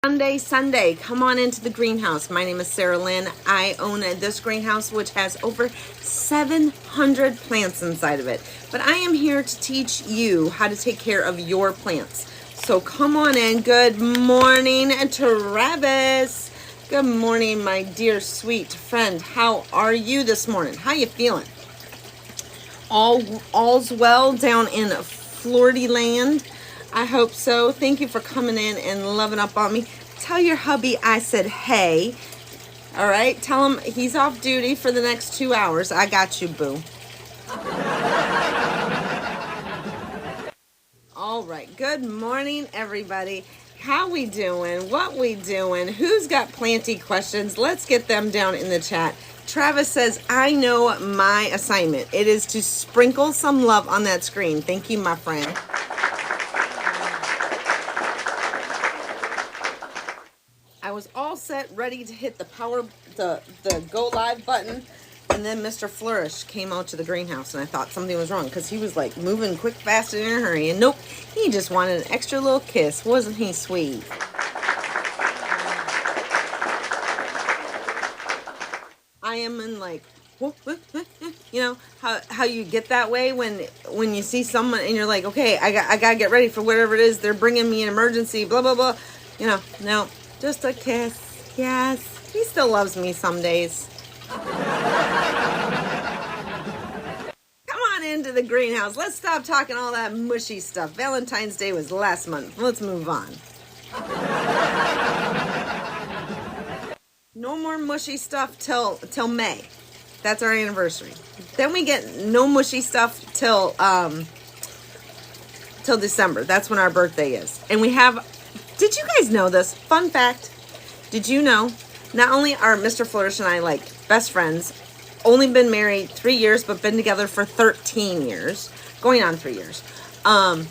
Sunday, come on into the greenhouse. My name is Sara-lynn. I own this greenhouse which has over 700 plants inside of it. But I am here to teach you how to take care of your plants. So come on in. Good morning, Travis. Good morning, my dear sweet friend. How are you this morning? How you feeling? All's well down in Florida land. I hope so. Thank you for coming in and loving up on me. Tell your hubby I said hey. All right, tell him he's off duty for the next 2 hours. I got you, boo. All right, good morning, everybody. How we doing? What we doing? Who's got planty questions? Let's get them down in the chat. Travis says, I know my assignment. It is to sprinkle some love on that screen. Thank you, my friend. I was all set, ready to hit the go live button, and then Mr. Flourish came out to the greenhouse, and I thought something was wrong because he was like moving quick, fast, and in a hurry. And nope, he just wanted an extra little kiss. Wasn't he sweet? I am in like, you know how you get that way when you see someone and you're like, okay, I gotta get ready for whatever it is. They're bringing me an emergency, blah blah blah. You know, no. Just a kiss. Yes. He still loves me some days. Come on into the greenhouse. Let's stop talking all that mushy stuff. Valentine's Day was last month. Let's move on. No more mushy stuff till May. That's our anniversary. Then we get no mushy stuff till December. That's when our birthday is. And we have, did you guys know this? Fun fact. Did you know not only are Mr. Flourish and I like best friends, only been married 3 years, but been together for 13 years, going on 3 years. But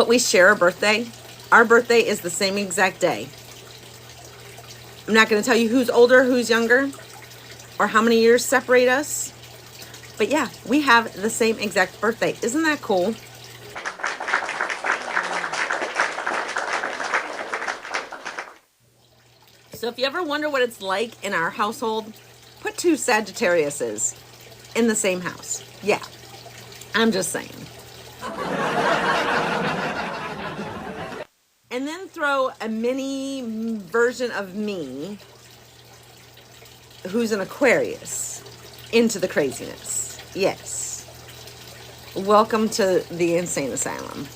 we share a birthday. Our birthday is the same exact day. I'm not going to tell you who's older, who's younger, or how many years separate us. But yeah, we have the same exact birthday. Isn't that cool? So if you ever wonder what it's like in our household, put 2 Sagittariuses in the same house. Yeah, I'm just saying. And then throw a mini version of me, who's an Aquarius, into the craziness. Yes. Welcome to the insane asylum.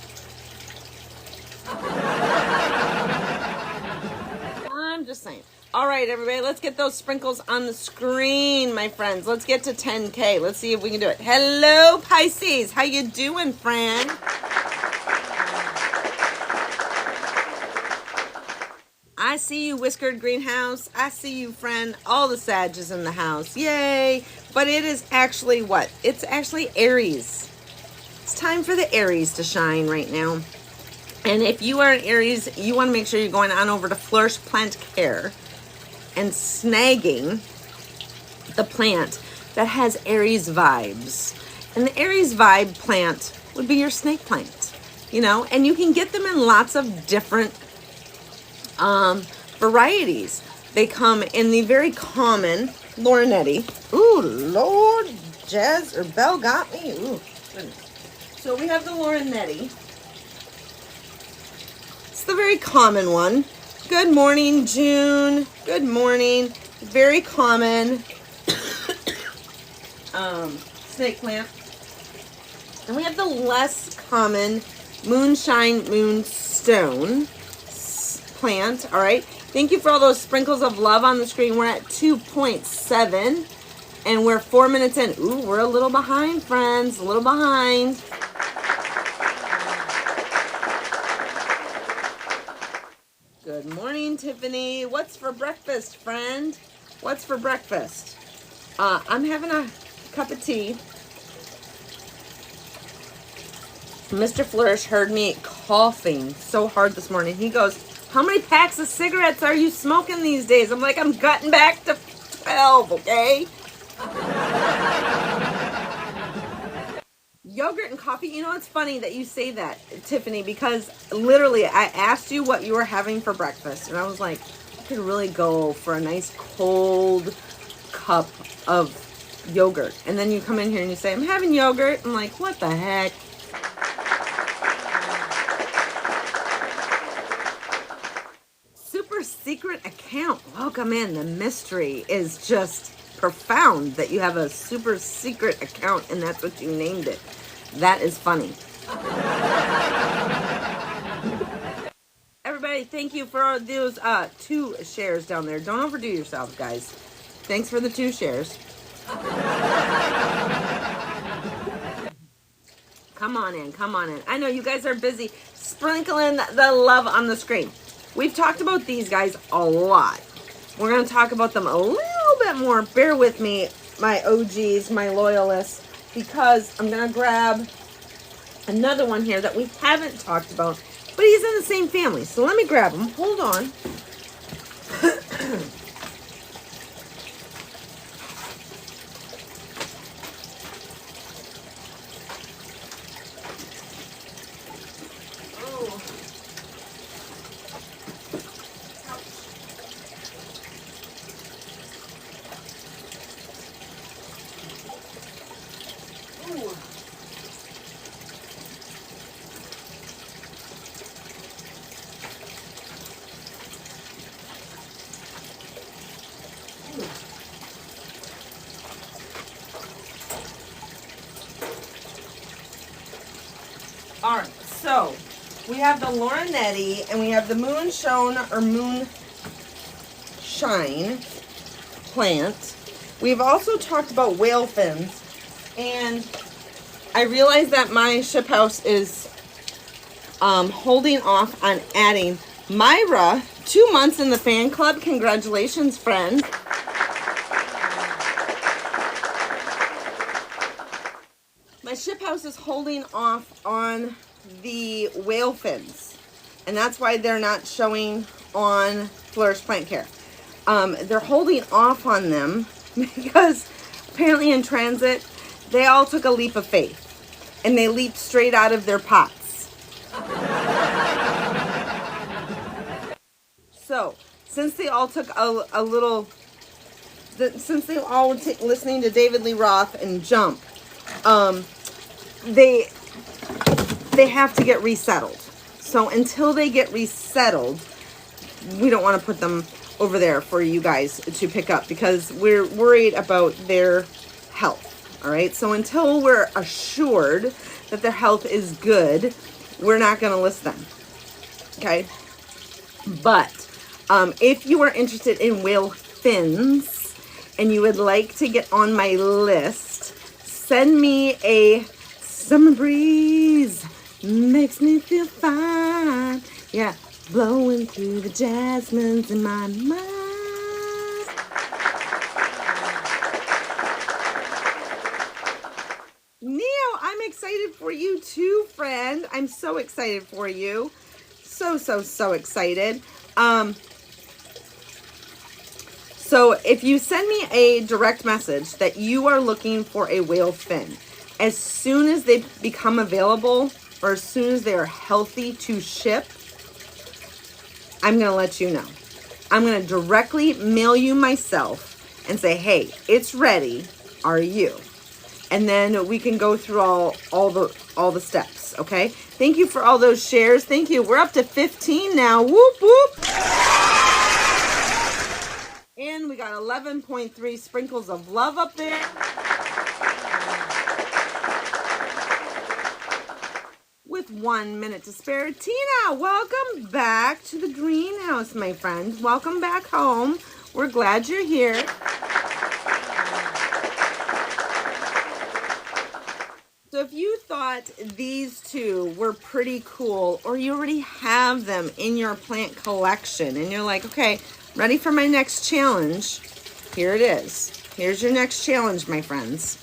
I'm just saying. All right, everybody, let's get those sprinkles on the screen, my friends. Let's get to 10K. Let's see if we can do it. Hello, Pisces. How you doing, friend? I see you, Whiskered Greenhouse. I see you, friend. All the Sages in the house. Yay. But it is actually what? It's actually Aries. It's time for the Aries to shine right now. And if you are an Aries, you want to make sure you're going on over to Flourish Plant Care and snagging the plant that has Aries vibes. And the Aries vibe plant would be your snake plant, you know, and you can get them in lots of different varieties. They come in the very common Lorinetti. Ooh, Lord, Jazz or Belle got me. Ooh, goodness. So we have the Lorinetti. The very common one. Good morning, June. Good morning. Very common snake plant. And we have the less common Moonshine Moonstone plant. All right. Thank you for all those sprinkles of love on the screen. We're at 2.7 and we're 4 minutes in. Ooh, we're a little behind, friends. A little behind. Good morning, Tiffany. What's for breakfast, friend? What's for breakfast? I'm having a cup of tea. Mr. Flourish heard me coughing so hard this morning. He goes, how many packs of cigarettes are you smoking these days? I'm like, I'm cutting back to 12, okay? Yogurt and coffee. You know, it's funny that you say that, Tiffany, because literally I asked you what you were having for breakfast, and I was like, I could really go for a nice cold cup of yogurt. And then you come in here and you say, I'm having yogurt. I'm like, what the heck? Super secret account. Welcome in. The mystery is just profound that you have a super secret account and that's what you named it. That is funny. Everybody, thank you for those 2 shares down there. Don't overdo yourselves, guys. Thanks for the 2 shares. Come on in, come on in. I know you guys are busy sprinkling the love on the screen. We've talked about these guys a lot. We're going to talk about them a little bit more. Bear with me, my OGs, my loyalists, because I'm going to grab another one here that we haven't talked about, but he's in the same family. So let me grab him. Hold on. All right, so we have the Laurenetti and we have the Moonshone or Moonshine plant. We've also talked about whale fins, and I realize that my ship house is holding off on adding Myra. 2 months in the fan club. Congratulations, friend. My ship house is holding off on the whale fins, and that's why they're not showing on Flourish Plant Care. They're holding off on them because apparently in transit, they all took a leap of faith, and they leaped straight out of their pots. So, since they all took a little, since they all were listening to David Lee Roth and Jump, they have to get resettled. So until they get resettled, we don't want to put them over there for you guys to pick up because we're worried about their health. All right. So until we're assured that their health is good, we're not going to list them. Okay. But if you are interested in whale fins and you would like to get on my list, send me a summer breeze makes me feel fine. Yeah, blowing through the jasmines in my mind. Neo, I'm excited for you too, friend. I'm so excited for you. So excited. So if you send me a direct message that you are looking for a whale fin, as soon as they become available or as soon as they are healthy to ship, I'm going to let you know. I'm going to directly mail you myself and say, hey, it's ready. Are you? And then we can go through all the steps. Okay. Thank you for all those shares. Thank you. We're up to 15 now. Whoop, whoop. And we got 11.3 sprinkles of love up there. With 1 minute to spare. Tina, welcome back to the greenhouse, my friend. Welcome back home. We're glad you're here. So if you thought these two were pretty cool, or you already have them in your plant collection, and you're like, okay, ready for my next challenge, here it is. Here's your next challenge, my friends.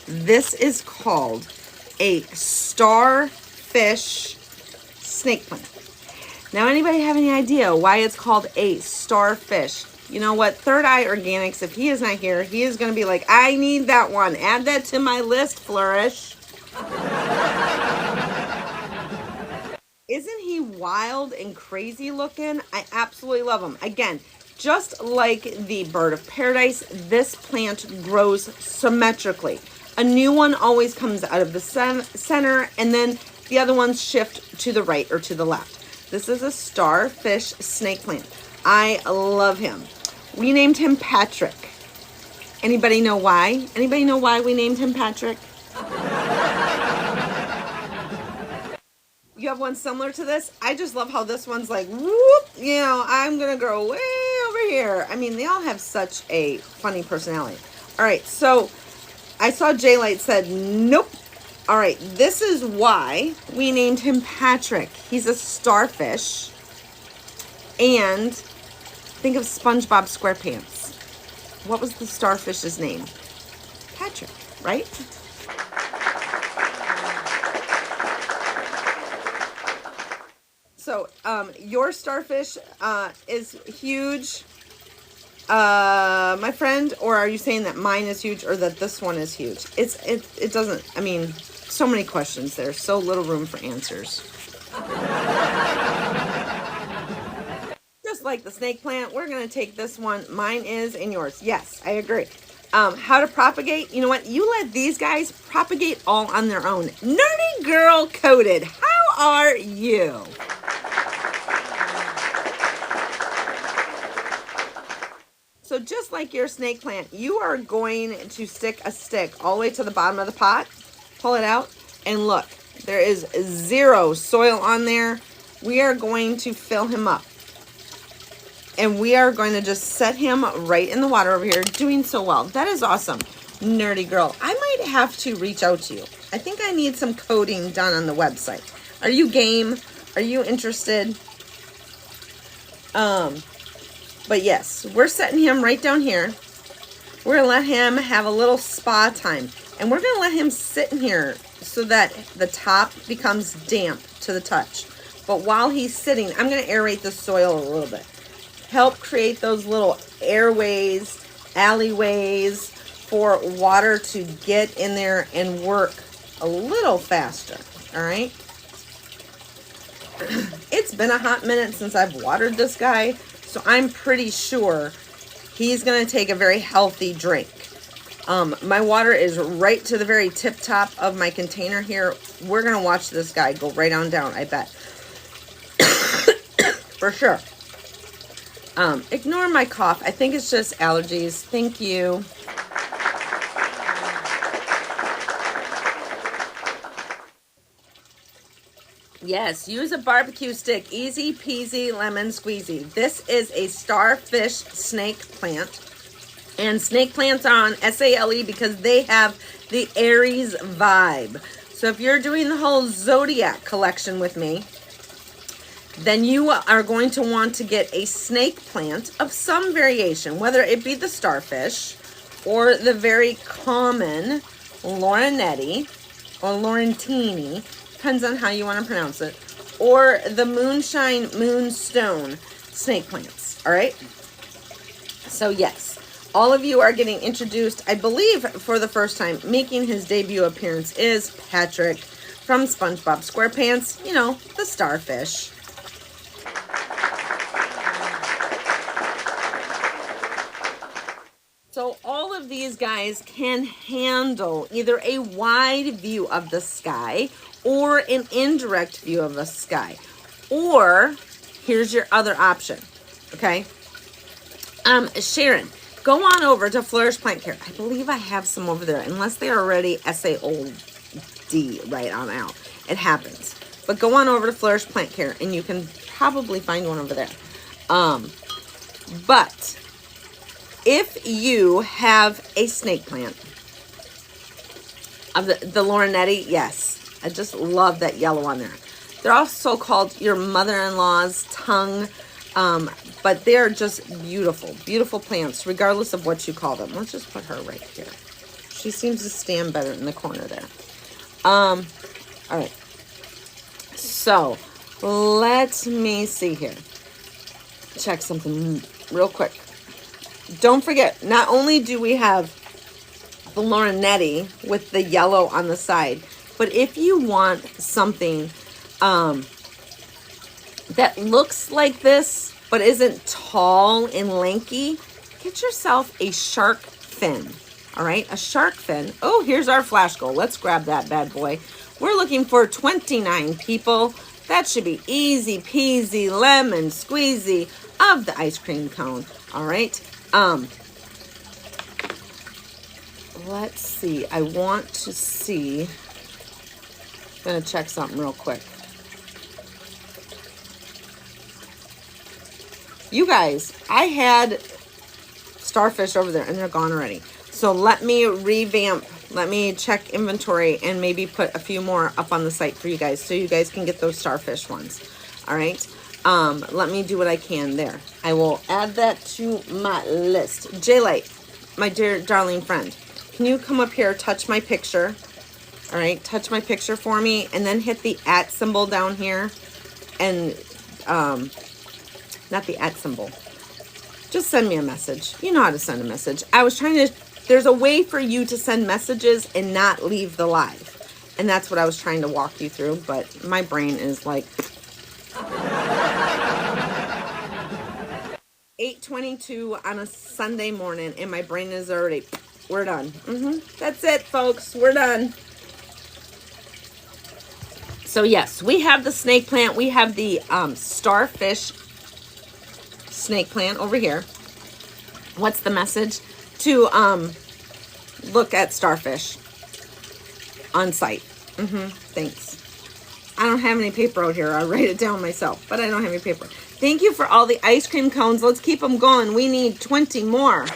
This is called a starfish snake plant. Now, anybody have any idea why it's called a starfish? You know what? Third Eye Organics, if he is not here, he is going to be like, I need that one. Add that to my list, Flourish. Isn't he wild and crazy looking? I absolutely love him. Again, just like the bird of paradise, this plant grows symmetrically. A new one always comes out of the center, and then the other ones shift to the right or to the left. This is a starfish snake plant. I love him. We named him Patrick. Anybody know why? Anybody know why we named him Patrick? You have one similar to this? I just love how this one's like, whoop, you know, I'm going to grow way over here. I mean, they all have such a funny personality. All right, so I saw J-Light said, nope. All right, this is why we named him Patrick. He's a starfish. And think of SpongeBob SquarePants. What was the starfish's name? Patrick, right? So, your starfish is huge, my friend, or are you saying that mine is huge or that this one is huge? It doesn't, I mean, so many questions there, so little room for answers. Just like the snake plant, we're going to take this one. Mine is and yours. Yes, I agree. How to propagate? You know what? You let these guys propagate all on their own. Nerdy Girl Coded. How are you? So just like your snake plant, you are going to stick a stick all the way to the bottom of the pot, pull it out, and look, there is zero soil on there. We are going to fill him up. And we are going to just set him right in the water over here, doing so well. That is awesome. Nerdy girl, I might have to reach out to you. I think I need some coding done on the website. Are you game? Are you interested? But yes, we're setting him right down here. We're gonna let him have a little spa time. And we're gonna let him sit in here so that the top becomes damp to the touch. But while he's sitting, I'm gonna aerate the soil a little bit. Help create those little airways, alleyways for water to get in there and work a little faster, all right? It's been a hot minute since I've watered this guy, so I'm pretty sure he's going to take a very healthy drink. My water is right to the very tip top of my container here. We're going to watch this guy go right on down, I bet. For sure. Ignore my cough. I think it's just allergies. Thank you. Yes, use a barbecue stick. Easy peasy lemon squeezy. This is a starfish snake plant. And snake plants are on SALE because they have the Aries vibe. So if you're doing the whole zodiac collection with me, then you are going to want to get a snake plant of some variation, whether it be the starfish or the very common Laurenetti or Laurentini, depends on how you want to pronounce it, or the moonshine moonstone snake plants, all right? So yes, all of you are getting introduced, I believe for the first time. Making his debut appearance is Patrick from SpongeBob SquarePants, you know, the starfish. So all of these guys can handle either a wide view of the sky or an indirect view of the sky. Or here's your other option, okay? Sharon, go on over to Flourish Plant Care. I believe I have some over there, unless they're already SAOD right on out. It happens. But go on over to Flourish Plant Care, and you can probably find one over there. But if you have a snake plant of the Laurenetti, yes, I just love that yellow on there. They're also called your mother-in-law's tongue, but they're just beautiful, beautiful plants, regardless of what you call them. Let's just put her right here. She seems to stand better in the corner there. All right. So let me see here. Check something real quick. Don't forget, not only do we have the Laurenetti with the yellow on the side, But if you want something that looks like this, but isn't tall and lanky, get yourself a shark fin. All right, a shark fin. Oh, here's our flash goal. Let's grab that bad boy. We're looking for 29 people. That should be easy peasy lemon squeezy of the ice cream cone. All right. Let's see. I want to see. I'm gonna check something real quick. You guys, I had starfish over there and they're gone already. So let me revamp. Let me check inventory and maybe put a few more up on the site for you guys so you guys can get those starfish ones. All right. Let me do what I can there. I will add that to my list. J-Light, my dear darling friend, can you come up here, touch my picture? All right, touch my picture for me and then hit the @ symbol down here and not the @ symbol. Just send me a message. You know how to send a message. I was trying to, there's a way for you to send messages and not leave the live. And that's what I was trying to walk you through, but my brain is like 8:22 on a Sunday morning and my brain is already, we're done. That's it, folks. We're done. So yes, we have the snake plant. We have the starfish snake plant over here. What's the message? To look at starfish on site. Thanks. I don't have any paper out here. I'll write it down myself, but I don't have any paper. Thank you for all the ice cream cones. Let's keep them going. We need 20 more.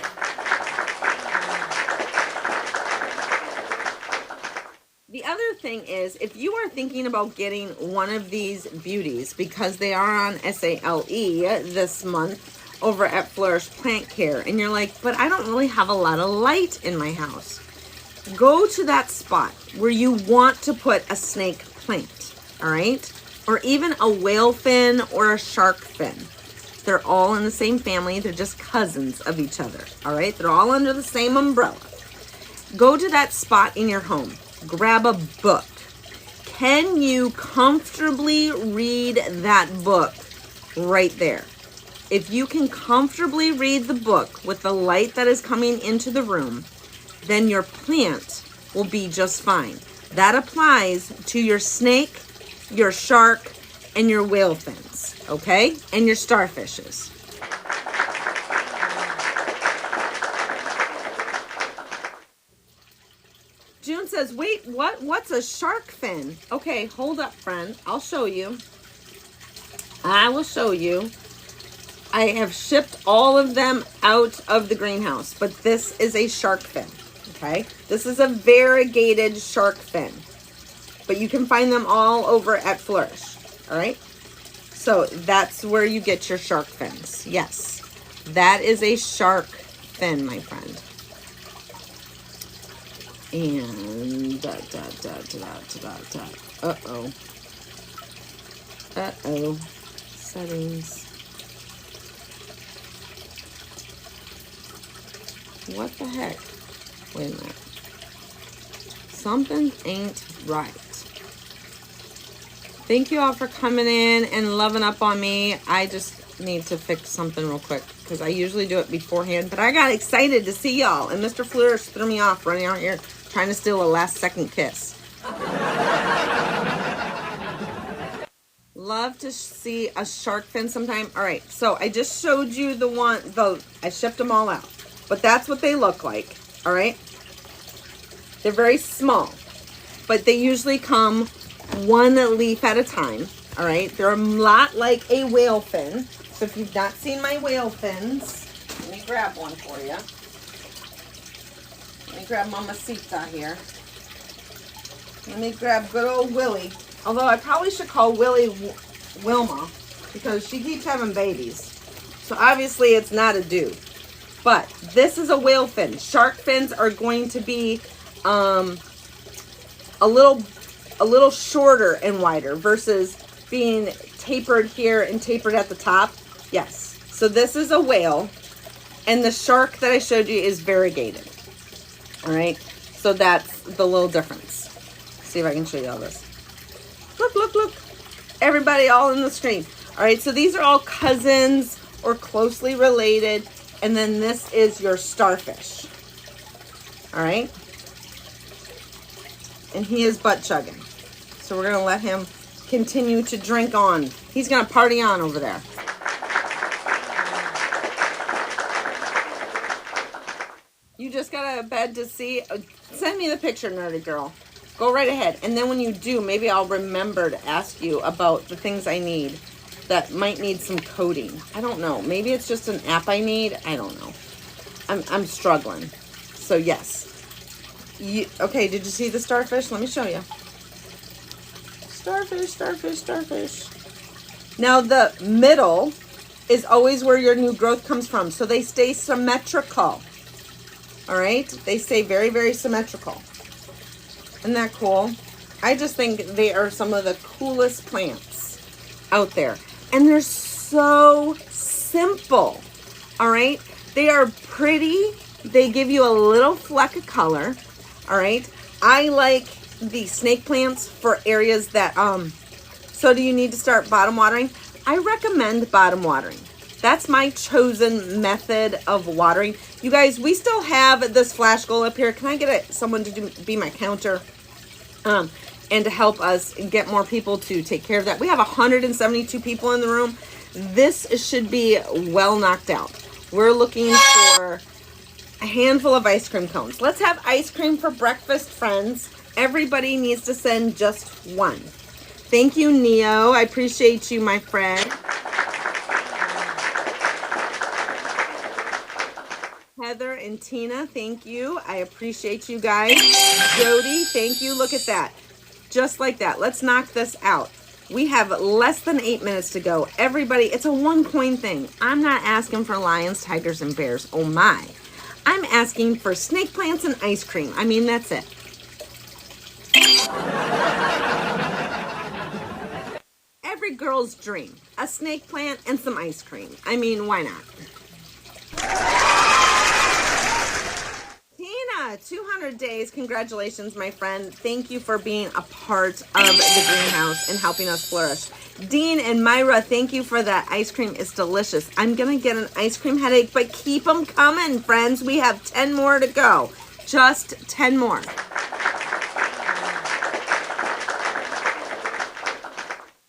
The other thing is, if you are thinking about getting one of these beauties, because they are on SALE this month over at Flourish Plant Care, and you're like, but I don't really have a lot of light in my house. Go to that spot where you want to put a snake plant, all right? Or even a whale fin or a shark fin. They're all in the same family. They're just cousins of each other, all right? They're all under the same umbrella. Go to that spot in your home. Grab a book. Can you comfortably read that book right there? If you can comfortably read the book with the light that is coming into the room, then your plant will be just fine. That applies to your snake, your shark, and your whale fins, okay? And your starfishes. June says, wait, what? What's a shark fin? Okay, hold up, friend. I'll show you. I will show you. I have shipped all of them out of the greenhouse, but this is a shark fin, okay? This is a variegated shark fin, but you can find them all over at Flourish, all right? So that's where you get your shark fins. Yes, that is a shark fin, my friend. And uh-oh, settings. What the heck? Wait a minute. Something ain't right. Thank you all for coming in and loving up on me. I just need to fix something real quick because I usually do it beforehand, but I got excited to see y'all, and Mr. Flourish threw me off running out here trying to steal a last-second kiss. Love to see a shark fin sometime. All right, so I just showed you the one, though I shipped them all out, but that's what they look like, all right? They're very small, but they usually come one leaf at a time, all right? They're a lot like a whale fin. So if you've not seen my whale fins, let me grab one for you. Let me grab Mamacita here. Let me grab good old Willie. Although I probably should call Willie Wilma because she keeps having babies. So obviously it's not a dude. But this is a whale fin. Shark fins are going to be a little shorter and wider versus being tapered here and tapered at the top. Yes. So this is a whale, and the shark that I showed you is variegated. All right. So that's the little difference. see if I can show you all this. Look, look, look. Everybody all in the screen. All right, so these are all cousins or closely related. And then this is your starfish. All right. And he is butt chugging. So we're going to let him continue to drink on. He's going to party on over there. You just got out of bed to see. Send me the picture, nerdy girl. Go right ahead. And then when you do, maybe I'll remember to ask you about the things I need that might need some coding. I don't know. Maybe it's just an app I need. I don't know. I'm struggling. So yes. Okay, did you see the starfish? Let me show you. Starfish, starfish, starfish. Now the middle is always where your new growth comes from. So they stay symmetrical. All right? They stay very, very symmetrical. Isn't that cool? I just think they are some of the coolest plants out there. And they're so simple. All right? They are pretty. They give you a little fleck of color. All right? I like the snake plants for areas that, so do you need to start bottom watering? I recommend bottom watering. That's my chosen method of watering. You guys, we still have this flash goal up here. Can I get someone to be my counter? And to help us get more people to take care of that. We have 172 people in the room. This should be well knocked out. We're looking for a handful of ice cream cones. Let's have ice cream for breakfast, friends. Everybody needs to send just one. Thank you, Neo. I appreciate you, my friend. Heather and Tina, thank you. I appreciate you guys. Jody, thank you. Look at that. Just like that. Let's knock this out. We have less than 8 minutes to go. Everybody, it's a one coin thing. I'm not asking for lions, tigers, and bears. Oh my. I'm asking for snake plants and ice cream. I mean, that's it. Every girl's dream. A snake plant and some ice cream. I mean, why not? Tina, 200 days. Congratulations, my friend. Thank you for being a part of the greenhouse and helping us flourish. Dean and Myra, thank you for that. Ice cream is delicious. I'm going to get an ice cream headache, but keep them coming, friends. We have 10 more to go. Just 10 more.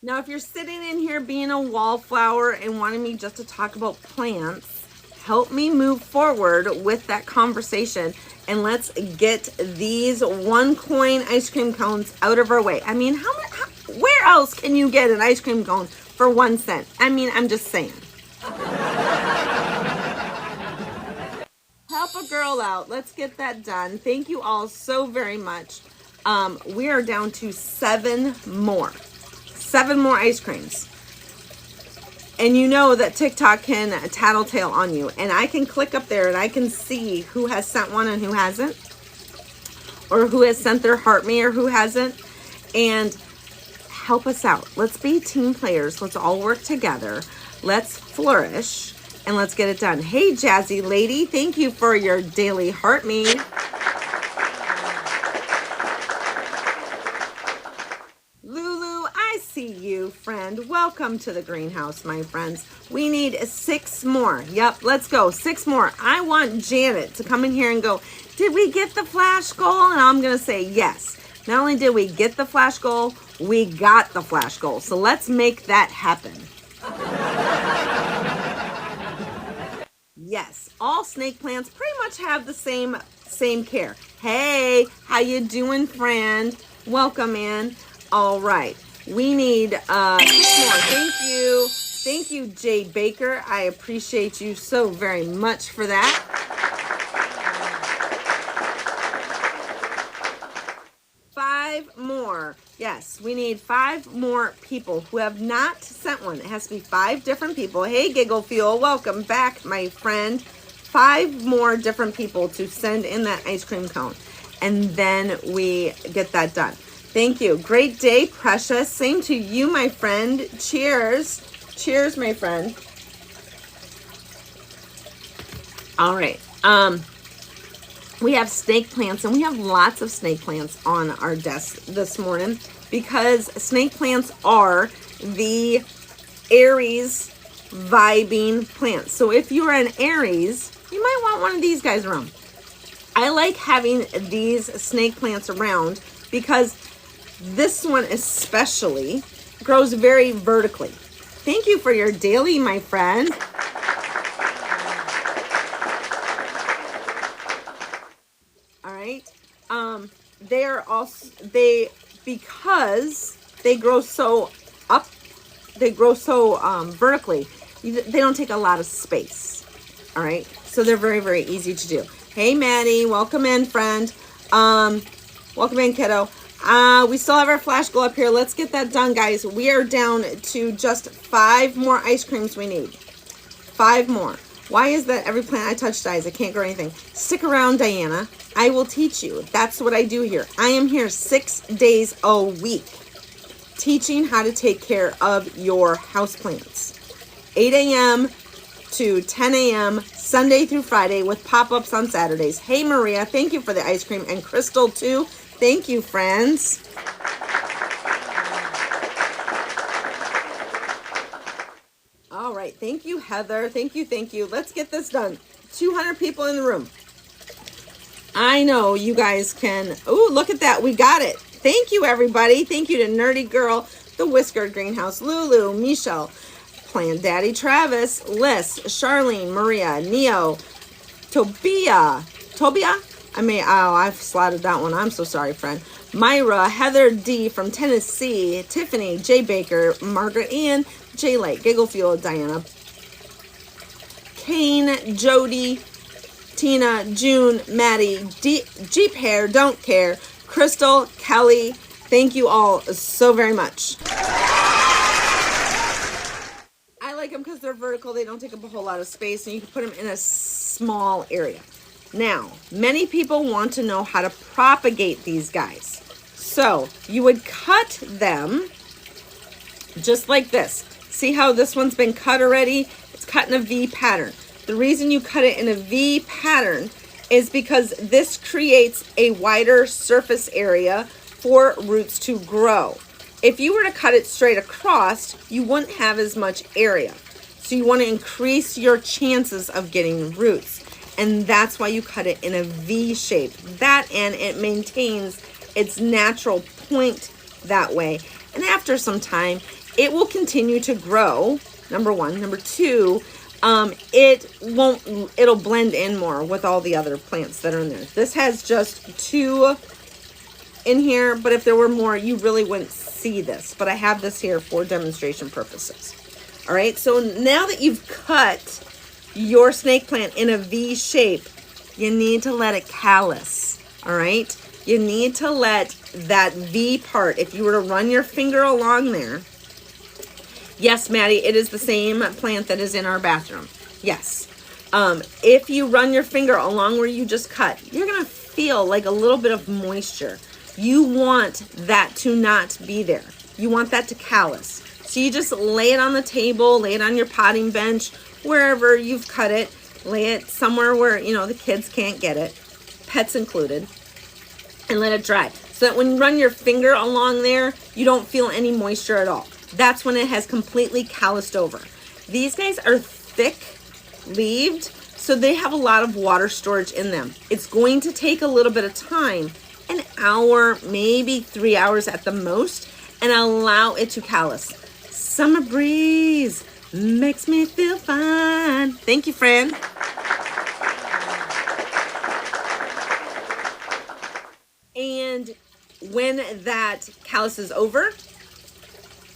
Now, if you're sitting in here being a wallflower and wanting me just to talk about plants, help me move forward with that conversation, and let's get these one coin ice cream cones out of our way. I mean, where else can you get an ice cream cone for 1 cent? I mean, I'm just saying. Help a girl out. Let's get that done. Thank you all so very much. We are down to 7 more. 7 more ice creams. And you know that TikTok can tattletale on you. And I can click up there and I can see who has sent one and who hasn't. Or who has sent their heart me or who hasn't. And help us out. Let's be team players. Let's all work together. Let's flourish. And let's get it done. Hey, Jazzy Lady. Thank you for your daily heart me. You, friend. Welcome to the greenhouse, my friends. We need 6 more. Yep, let's go. 6 more. I want Janet to come in here and go, did we get the flash goal? And I'm going to say yes. Not only did we get the flash goal, we got the flash goal. So let's make that happen. Yes, all snake plants pretty much have the same care. Hey, how you doing, friend? Welcome in. All right. We need 6 more. Thank you. Thank you, Jay Baker. I appreciate you so very much for that. 5 more. Yes, we need 5 more people who have not sent one. It has to be 5 different people. Hey, Giggle Fuel. Welcome back, my friend. 5 more different people to send in that ice cream cone. And then we get that done. Thank you. Great day, Precious. Same to you, my friend. Cheers. Cheers, my friend. All right. We have snake plants, and we have lots of snake plants on our desk this morning because snake plants are the Aries vibing plants. So if you're an Aries, you might want one of these guys around. I like having these snake plants around because this one especially grows very vertically. Thank you for your daily, my friend. All right. They are also, because they grow so up, they grow so vertically, they don't take a lot of space. All right. So they're very, very easy to do. Hey, Maddie, welcome in, friend. Welcome in, kiddo. We still have our flash glow up here. Let's get that done, guys. We are down to just 5 more ice creams we need. 5 more. Why is that every plant I touch dies? I can't grow anything. Stick around, Diana. I will teach you. That's what I do here. I am here 6 days a week teaching how to take care of your houseplants. 8 a.m. to 10 a.m. Sunday through Friday with pop-ups on Saturdays. Hey, Maria, thank you for the ice cream. And Crystal, too. Thank you, friends. All right. Thank you, Heather. Thank you. Thank you. Let's get this done. 200 people in the room. I know you guys can. Oh, look at that. We got it. Thank you, everybody. Thank you to Nerdy Girl, the Whiskered Greenhouse, Lulu, Michelle, Plant Daddy Travis, Liz, Charlene, Maria, Neo, Tobia. I've slotted that one. I'm so sorry, friend. Myra, Heather D from Tennessee, Tiffany, Jay Baker, Margaret Ann, Jay Light, Giggle Fuel, Diana, Kane, Jody, Tina, June, Maddie, Jeep Hair, Don't Care, Crystal, Kelly. Thank you all so very much. I like them because they're vertical. They don't take up a whole lot of space, and you can put them in a small area. Now, many people want to know how to propagate these guys. So you would cut them just like this. See how this one's been cut already? It's cut in a V pattern. The reason you cut it in a V pattern is because this creates a wider surface area for roots to grow. If you were to cut it straight across, you wouldn't have as much area. So you want to increase your chances of getting roots. And that's why you cut it in a V shape. That, and it maintains its natural point that way. And after some time, it will continue to grow, number one. Number two, it'll blend in more with all the other plants that are in there. This has just 2 in here, but if there were more, you really wouldn't see this. But I have this here for demonstration purposes. All right, so now that you've cut your snake plant in a V shape, you need to let it callus. All right, you need to let that V part, if you were to run your finger along there. Yes, Maddie, it is the same plant that is in our bathroom. Yes. If you run your finger along where you just cut, you're going to feel like a little bit of moisture. You want that to not be there. You want that to callus. So you just lay it on the table, lay it on your potting bench, wherever you've cut it. Lay it somewhere where, the kids can't get it, pets included, and let it dry. So that when you run your finger along there, you don't feel any moisture at all. That's when it has completely calloused over. These guys are thick-leaved, so they have a lot of water storage in them. It's going to take a little bit of time, an hour, maybe 3 hours at the most, and allow it to callus. Summer breeze makes me feel fine. Thank you, friend. And when that callus is over,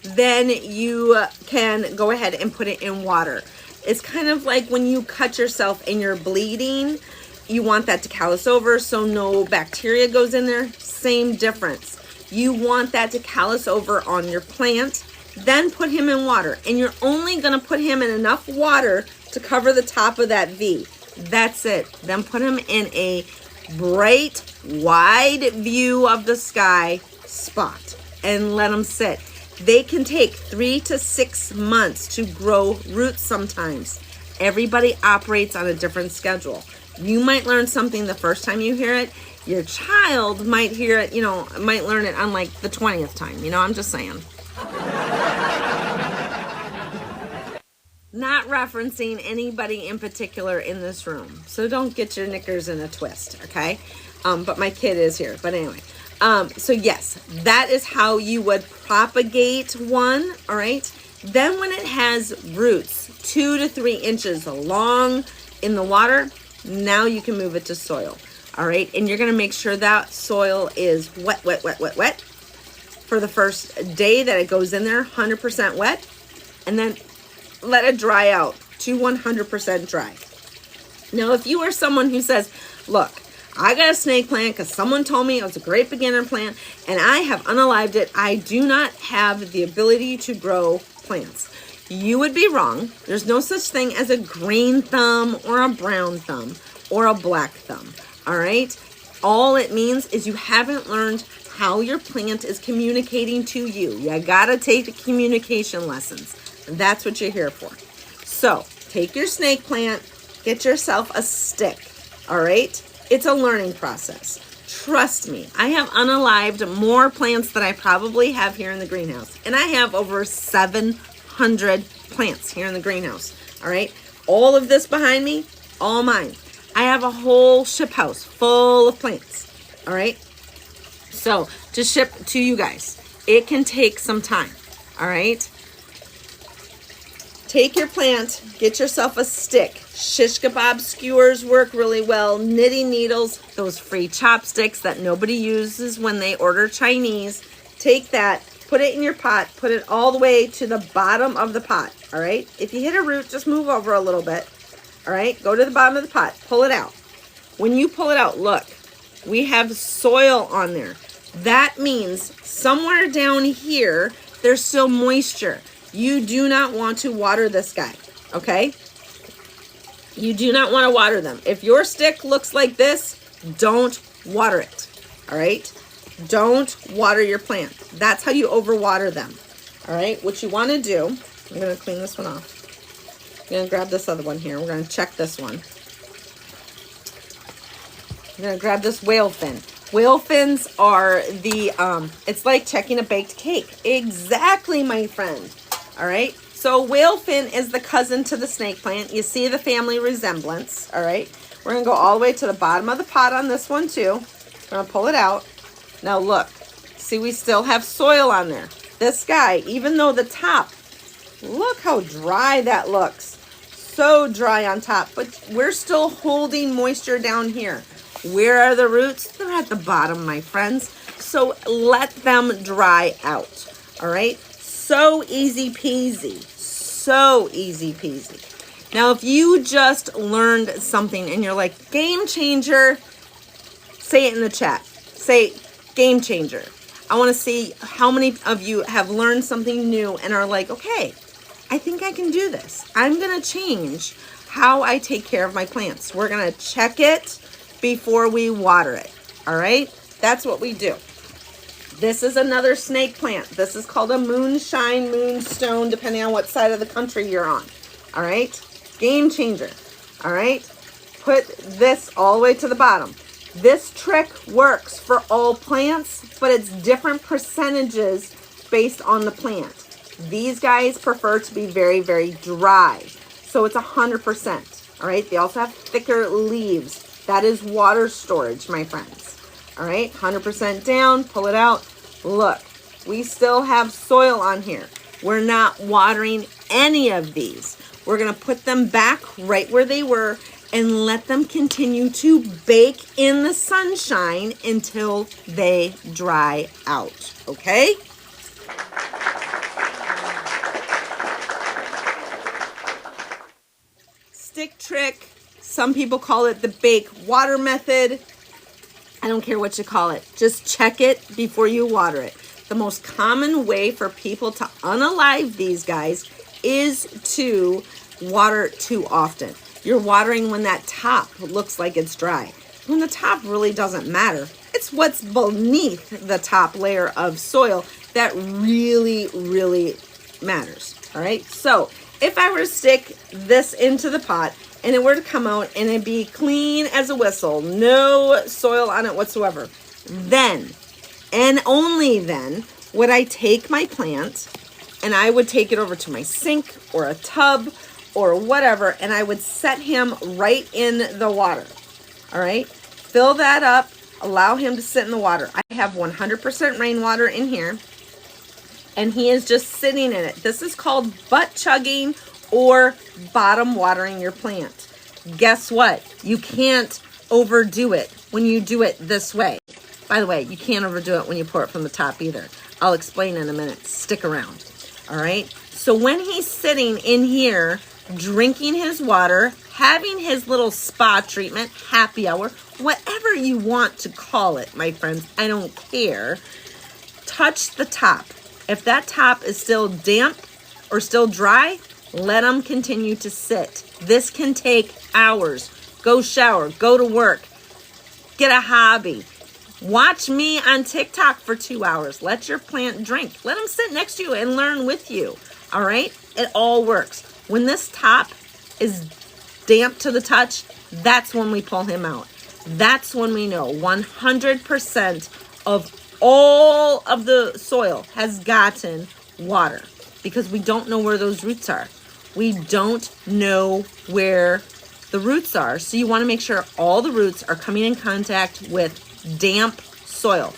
then you can go ahead and put it in water. It's kind of like when you cut yourself and you're bleeding, you want that to callus over so no bacteria goes in there. Same difference. You want that to callus over on your plant, then put him in water. And you're only going to put him in enough water to cover the top of that V. That's it. Then put him in a bright, wide view of the sky spot and let them sit. They can take 3 to 6 months to grow roots sometimes. Everybody operates on a different schedule. You might learn something the first time you hear it. Your child might hear it, might learn it on like the 20th time. I'm just saying. Not referencing anybody in particular in this room. So don't get your knickers in a twist, okay? But my kid is here. But anyway. So yes, that is how you would propagate one, all right? Then when it has roots 2 to 3 inches long in the water, now you can move it to soil, all right? And you're gonna make sure that soil is wet for the first day that it goes in there, 100% wet, and then let it dry out to 100% dry. Now, if you are someone who says, look, I got a snake plant because someone told me it was a great beginner plant and I have unalived it, I do not have the ability to grow plants. You would be wrong. There's no such thing as a green thumb or a brown thumb or a black thumb, all right? All it means is you haven't learned how your plant is communicating to you. You gotta take the communication lessons. That's what you're here for. So take your snake plant, get yourself a stick, all right? It's a learning process. Trust me, I have unalived more plants than I probably have here in the greenhouse. And I have over 700 plants here in the greenhouse, all right? All of this behind me, all mine. I have a whole ship house full of plants, all right? So to ship to you guys, it can take some time, all right? Take your plant, get yourself a stick. Shish kebab skewers work really well. Knitting needles, those free chopsticks that nobody uses when they order Chinese. Take that, put it in your pot, put it all the way to the bottom of the pot, all right? If you hit a root, just move over a little bit, all right? Go to the bottom of the pot, pull it out. When you pull it out, look, we have soil on there. That means somewhere down here, there's still moisture. You do not want to water this guy, okay? You do not want to water them. If your stick looks like this, don't water it, all right? Don't water your plant. That's how you overwater them, all right? What you want to do, I'm going to clean this one off. I'm going to grab this other one here. We're going to check this one. I'm going to grab this whale fin. Whale fins are the, it's like checking a baked cake. Exactly, my friend. All right, so whale fin is the cousin to the snake plant. You see the family resemblance, all right? We're gonna go all the way to the bottom of the pot on this one too. I'm gonna pull it out. Now look, see we still have soil on there. This guy, even though the top, look how dry that looks. So dry on top, but we're still holding moisture down here. Where are the roots? They're at the bottom, my friends. So let them dry out, all right? So easy peasy, so easy peasy. Now, if you just learned something and you're like, game changer, say it in the chat. Say game changer. I want to see how many of you have learned something new and are like, okay, I think I can do this. I'm going to change how I take care of my plants. We're going to check it before we water it. All right. That's what we do. This is another snake plant. This is called a moonshine, moonstone, depending on what side of the country you're on. All right. Game changer. All right. Put this all the way to the bottom. This trick works for all plants, but it's different percentages based on the plant. These guys prefer to be very, very dry. So it's 100%. All right. They also have thicker leaves. That is water storage, my friends. All right, 100% down, pull it out. Look, we still have soil on here. We're not watering any of these. We're gonna put them back right where they were and let them continue to bake in the sunshine until they dry out, okay? Stick trick, some people call it the bake water method. I don't care what you call it. Just check it before you water it. The most common way for people to unalive these guys is to water too often. You're watering when that top looks like it's dry. When the top really doesn't matter. It's what's beneath the top layer of soil that really, really matters. All right. So if I were to stick this into the pot and it were to come out and it'd be clean as a whistle, no soil on it whatsoever, then and only then would I take my plant and I would take it over to my sink or a tub or whatever, and I would set him right in the water. All right, fill that up, allow him to sit in the water. I have 100% rainwater in here, and he is just sitting in it. This is called butt chugging or bottom watering your plant. Guess what? You can't overdo it when you do it this way. By the way, you can't overdo it when you pour it from the top either. I'll explain in a minute. Stick around. All right. So when he's sitting in here, drinking his water, having his little spa treatment, happy hour, whatever you want to call it, my friends, I don't care. Touch the top. If that top is still damp or still dry, let him continue to sit. This can take hours. Go shower, go to work, get a hobby. Watch me on TikTok for 2 hours. Let your plant drink. Let him sit next to you and learn with you. All right? It all works. When this top is damp to the touch, that's when we pull him out. That's when we know 100% of all of the soil has gotten water, because we don't know where those roots are. We don't know where the roots are. So you want to make sure all the roots are coming in contact with damp soil.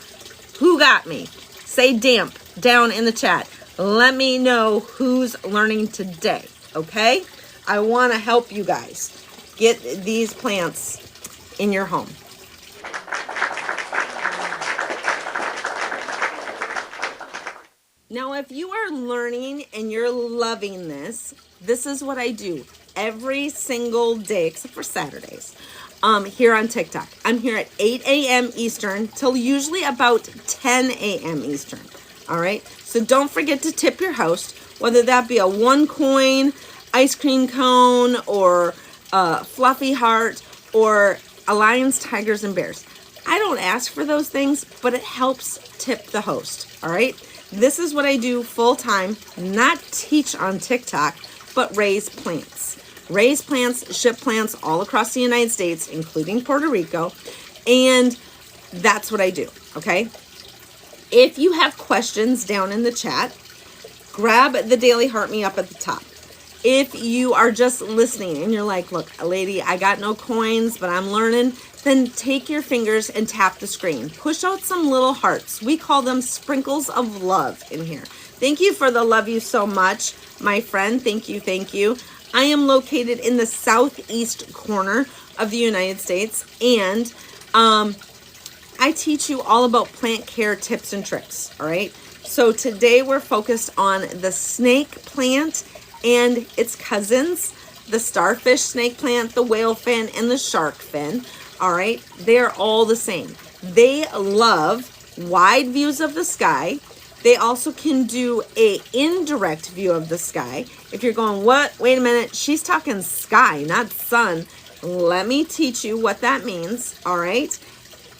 Who got me? Say damp down in the chat. Let me know who's learning today, okay? I want to help you guys get these plants in your home. Now, if you are learning and you're loving this, this is what I do every single day, except for Saturdays, here on TikTok. I'm here at 8 a.m. Eastern till usually about 10 a.m. Eastern. All right. So don't forget to tip your host, whether that be a 1 coin, ice cream cone, or a fluffy heart, or a lions, tigers, and bears. I don't ask for those things, but it helps tip the host. All right. This is what I do full time, not teach on TikTok, but raise plants. Raise plants, ship plants all across the United States, including Puerto Rico. And that's what I do, okay? If you have questions down in the chat, grab the Daily Heart Me up at the top. If you are just listening and you're like, look, lady, I got no coins, but I'm learning, then take your fingers and tap the screen. Push out some little hearts. We call them sprinkles of love in here. Thank you for the love you so much, my friend. Thank you, thank you. I am located in the southeast corner of the United States, and I teach you all about plant care tips and tricks, all right? So today we're focused on the snake plant and its cousins, the starfish snake plant, the whale fin, and the shark fin, all right? They're all the same. They love wide views of the sky. They also can do a indirect view of the sky. If you're going, what? Wait a minute. She's talking sky, not sun. Let me teach you what that means, all right?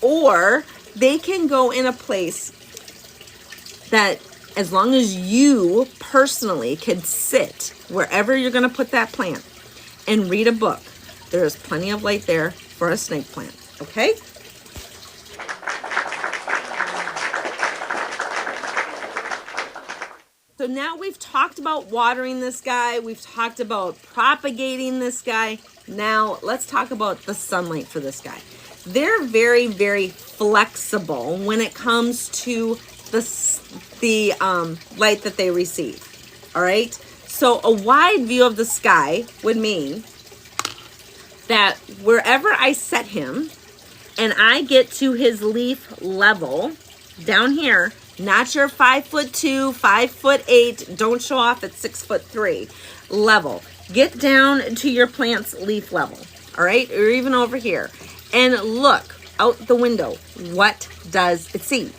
Or they can go in a place that, as long as you personally can sit wherever you're going to put that plant and read a book, there is plenty of light there for a snake plant, okay? So now we've talked about watering this guy. We've talked about propagating this guy. Now let's talk about the sunlight for this guy. They're very, very flexible when it comes to the light that they receive. All right. So a wide view of the sky would mean that wherever I set him and I get to his leaf level down here, not your 5'2", 5'8", don't show off at 6'3" level. Get down to your plant's leaf level, all right? Or even over here. And look out the window. What does it see?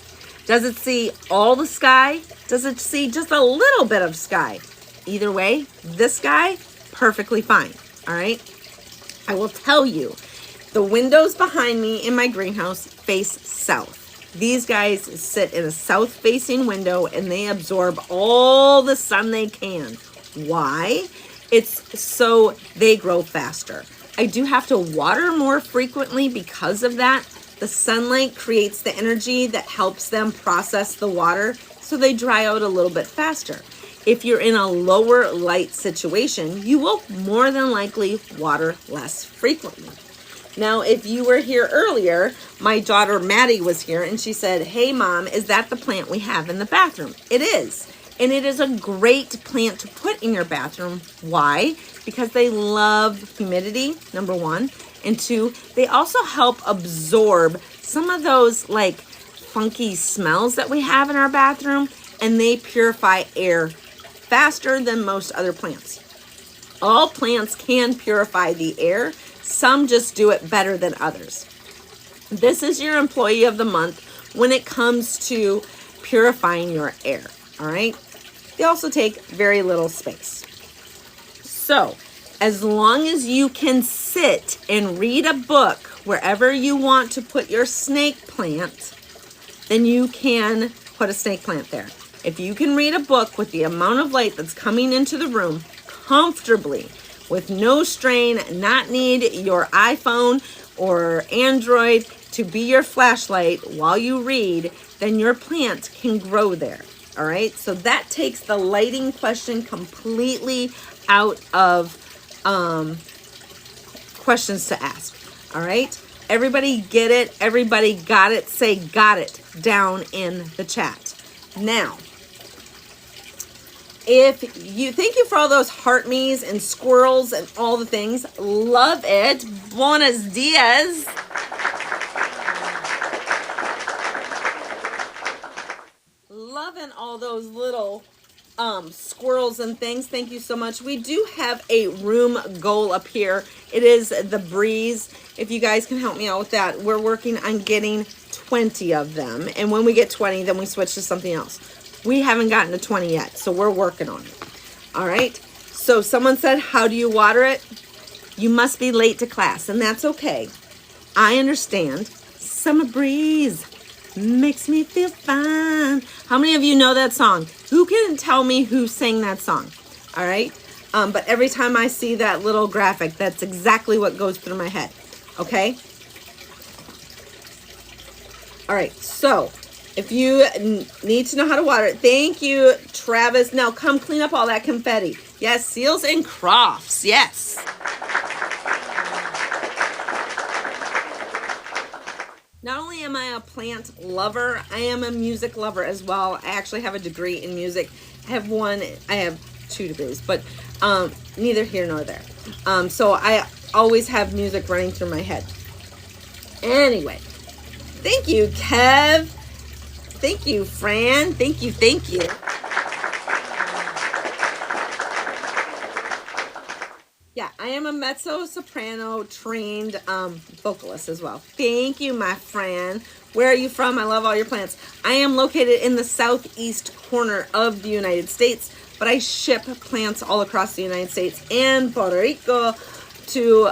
Does it see all the sky? Does it see just a little bit of sky? Either way, this guy, perfectly fine, all right? I will tell you, the windows behind me in my greenhouse face south. These guys sit in a south-facing window and they absorb all the sun they can. Why? It's so they grow faster. I do have to water more frequently because of that. The sunlight creates the energy that helps them process the water, so they dry out a little bit faster. If you're in a lower light situation, you will more than likely water less frequently. Now, if you were here earlier, my daughter Maddie was here and she said, "Hey mom, is that the plant we have in the bathroom?" It is. And it is a great plant to put in your bathroom. Why? Because they love humidity, number one. And two, they also help absorb some of those like funky smells that we have in our bathroom, and they purify air faster than most other plants. All plants can purify the air. Some just do it better than others. This is your employee of the month when it comes to purifying your air, all right? They also take very little space. So, as long as you can sit and read a book wherever you want to put your snake plant, then you can put a snake plant there. If you can read a book with the amount of light that's coming into the room comfortably, with no strain, not need your iPhone or Android to be your flashlight while you read, then your plant can grow there. All right, so that takes the lighting question completely out of questions to ask. All right, everybody get it? Everybody got it? Say got it down in the chat. Now, if you, thank you for all those heart me's and squirrels and all the things. Love it. Buenos dias. Loving all those little squirrels and things. Thank you so much. We do have a room goal up here. It is the breeze. If you guys can help me out with that, we're working on getting 20 of them. And when we get 20, then we switch to something else. We haven't gotten to 20 yet, so we're working on it. All right. So someone said, how do you water it? You must be late to class, and that's okay. I understand. Summer breeze makes me feel fine. How many of you know that song? Who can tell me who sang that song? All right. But every time I see that little graphic, that's exactly what goes through my head. Okay. All right. So if you need to know how to water it, thank you, Travis. Now come clean up all that confetti. Yes, seals and crofts. Yes. Not only am I a plant lover, I am a music lover as well. I actually have a degree in music. I have 2 degrees, but neither here nor there. So I always have music running through my head. Anyway, thank you, Kev. Thank you, Fran. Thank you. Yeah, I am a mezzo-soprano trained vocalist as well. Thank you, my friend. Where are you from? I love all your plants. I am located in the southeast corner of the United States, but I ship plants all across the United States and Puerto Rico to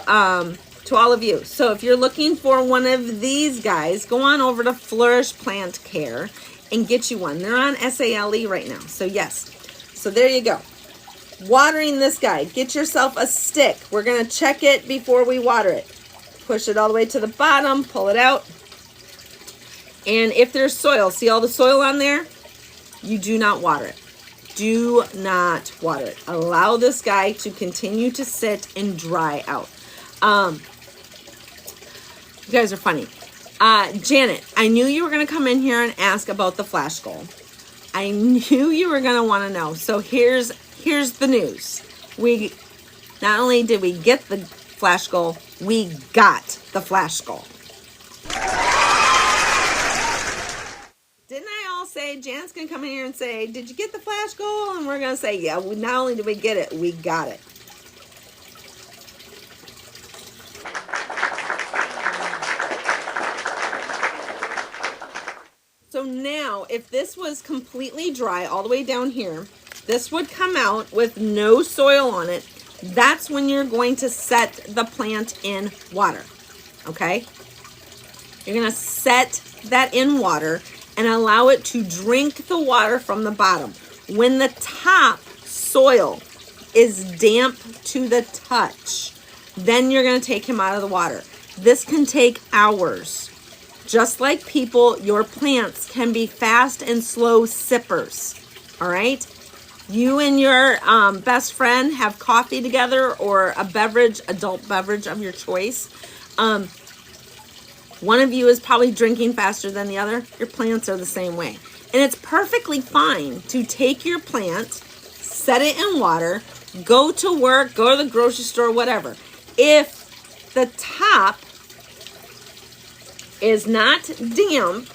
all of you. So if you're looking for one of these guys, go on over to Flourish Plant Care and get you one. They're on SALE right now. So yes. So there you go. Watering this guy. Get yourself a stick. We're going to check it before we water it. Push it all the way to the bottom. Pull it out. And if there's soil, see all the soil on there? You do not water it. Do not water it. Allow this guy to continue to sit and dry out. You guys are funny. Janet, I knew you were going to come in here and ask about the flash goal. I knew you were going to want to know. So here's the news. We not only did we get the flash goal, we got the flash goal. Didn't I all say, Janet's going to come in here and say, did you get the flash goal? And we're going to say, yeah, not only did we get it, we got it. So now, if this was completely dry all the way down here, this would come out with no soil on it. That's when you're going to set the plant in water, okay? You're going to set that in water and allow it to drink the water from the bottom. When the top soil is damp to the touch, then you're going to take him out of the water. This can take hours. Just like people, your plants can be fast and slow sippers. All right? You and your best friend have coffee together or a beverage, adult beverage of your choice. One of you is probably drinking faster than the other. Your plants are the same way. And it's perfectly fine to take your plant, set it in water, go to work, go to the grocery store, whatever. If the top is not damp,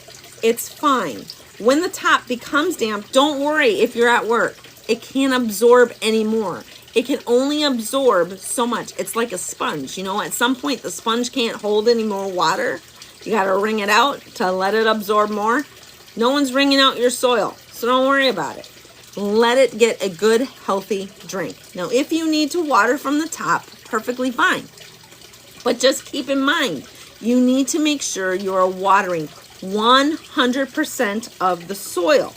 it's fine. When the top becomes damp, don't worry if you're at work. It can't absorb anymore. It can only absorb so much. It's like a sponge. You know, at some point the sponge can't hold any more water. You got to wring it out to let it absorb more. No one's wringing out your soil, so don't worry about it. Let it get a good, healthy drink. Now, if you need to water from the top, perfectly fine. But just keep in mind, you need to make sure you are watering 100% of the soil.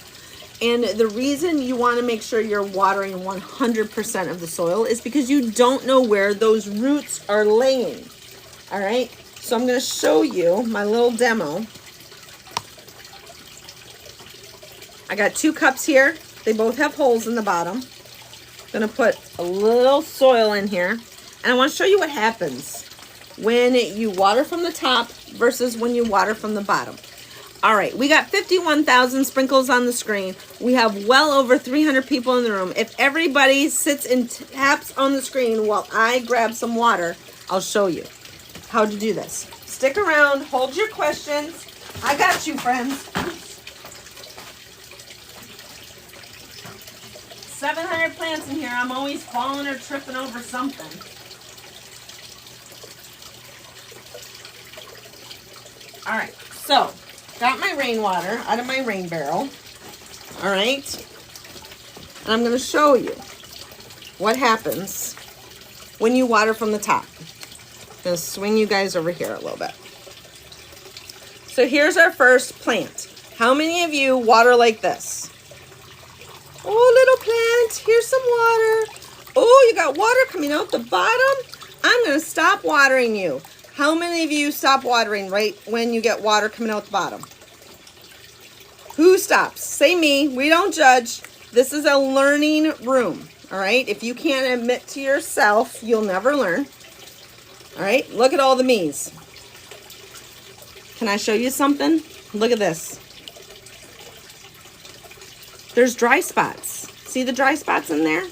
And the reason you want to make sure you're watering 100% of the soil is because you don't know where those roots are laying. All right, so I'm going to show you my little demo. I got 2 cups here. They both have holes in the bottom. I'm going to put a little soil in here. And I want to show you what happens when you water from the top versus when you water from the bottom. All right, we got 51,000 sprinkles on the screen. We have well over 300 people in the room. If everybody sits and taps on the screen while I grab some water, I'll show you how to do this. Stick around, hold your questions. I got you, friends. 700 plants in here. I'm always falling or tripping over something. All right, so got my rainwater out of my rain barrel. All right, and I'm going to show you what happens when you water from the top. I'm going to swing you guys over here a little bit. So here's our first plant. How many of you water like this? Oh, little plant, here's some water. Oh, you got water coming out the bottom. I'm going to stop watering you. How many of you stop watering right when you get water coming out the bottom? Who stops? Say me. We don't judge. This is a learning room. All right. If you can't admit to yourself, you'll never learn. All right. Look at all the me's. Can I show you something? Look at this. There's dry spots. See the dry spots in there?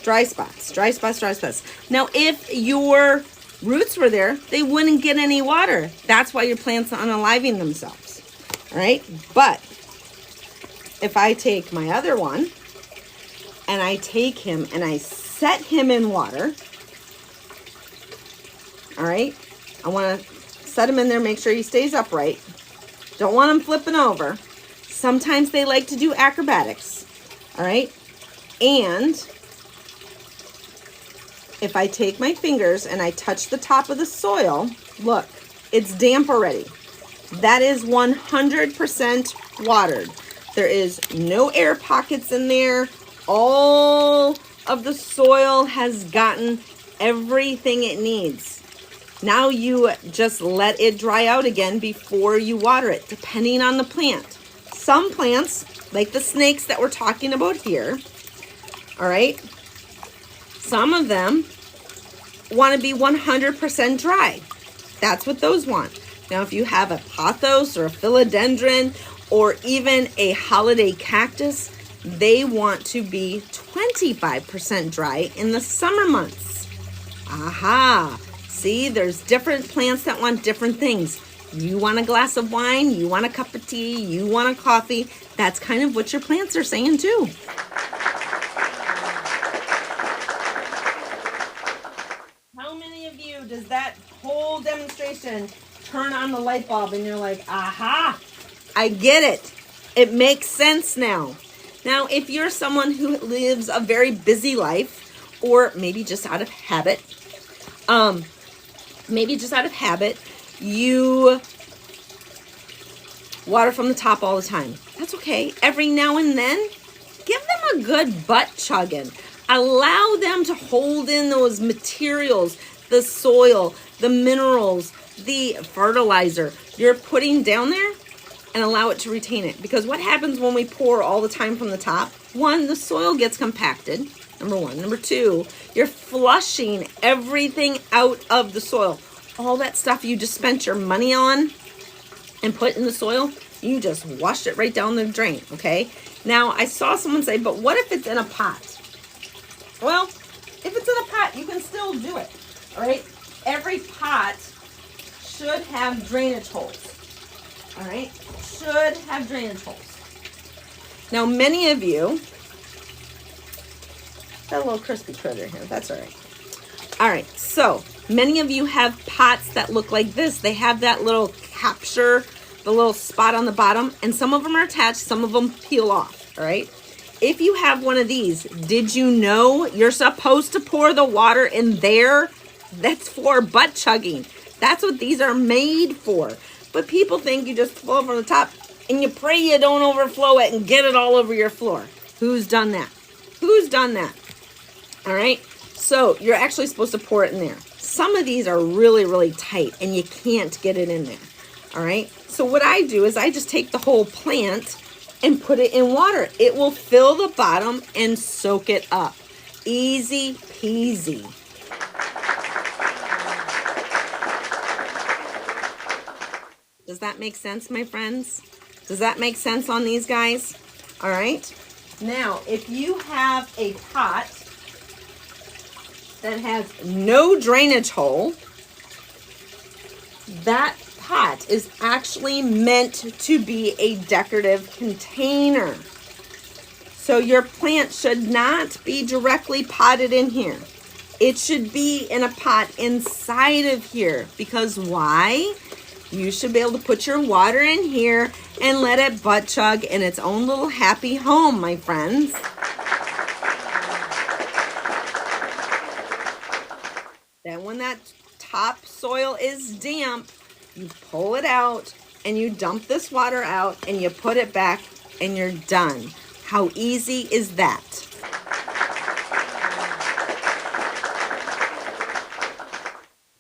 Dry spots, dry spots, dry spots. Now, if your roots were there, they wouldn't get any water. That's why your plants are unaliving themselves. All right. But if I take my other one and I take him and I set him in water, all right, I want to set him in there, make sure he stays upright. Don't want him flipping over. Sometimes they like to do acrobatics. All right. And if I take my fingers and I touch the top of the soil, look, it's damp already. That is 100% watered. There is no air pockets in there. All of the soil has gotten everything it needs. Now you just let it dry out again before you water it, depending on the plant. Some plants, like the snakes that we're talking about here, all right, some of them want to be 100% dry. That's what those want. Now, if you have a pothos or a philodendron or even a holiday cactus, they want to be 25% dry in the summer months. Aha! See, there's different plants that want different things. You want a glass of wine, you want a cup of tea, you want a coffee. That's kind of what your plants are saying too. How many of you does that whole demonstration turn on the light bulb and you're like, aha, I get it. It makes sense now. Now, if you're someone who lives a very busy life, or maybe just out of habit, you water from the top all the time. That's okay. Every now and then, give them a good butt chugging. Allow them to hold in those materials, the soil, the minerals, the fertilizer you're putting down there, and allow it to retain it. Because what happens when we pour all the time from the top? One, the soil gets compacted, number one. Number two, you're flushing everything out of the soil. All that stuff you just spent your money on and put in the soil, you just washed it right down the drain, okay? Now, I saw someone say, but what if it's in a pot? Well, if it's in a pot, you can still do it, all right? Every pot should have drainage holes. All right, should have drainage holes. Now, many of you, got a little crispy critter here, that's all right. All right, so many of you have pots that look like this. They have that little capture, the little spot on the bottom, and some of them are attached, some of them peel off, all right? If you have one of these, did you know you're supposed to pour the water in there? That's for butt chugging. That's what these are made for. But people think you just flow from the top and you pray you don't overflow it and get it all over your floor. Who's done that? Who's done that? All right. So you're actually supposed to pour it in there. Some of these are really, really tight and you can't get it in there. All right. So what I do is I just take the whole plant and put it in water. It will fill the bottom and soak it up. Easy peasy. Does that make sense, my friends? Does that make sense on these guys? All right. Now, if you have a pot that has no drainage hole, that pot is actually meant to be a decorative container. So your plant should not be directly potted in here. It should be in a pot inside of here. Because why? You should be able to put your water in here and let it butt chug in its own little happy home, my friends. Then when that top soil is damp, you pull it out and you dump this water out and you put it back and you're done. How easy is that?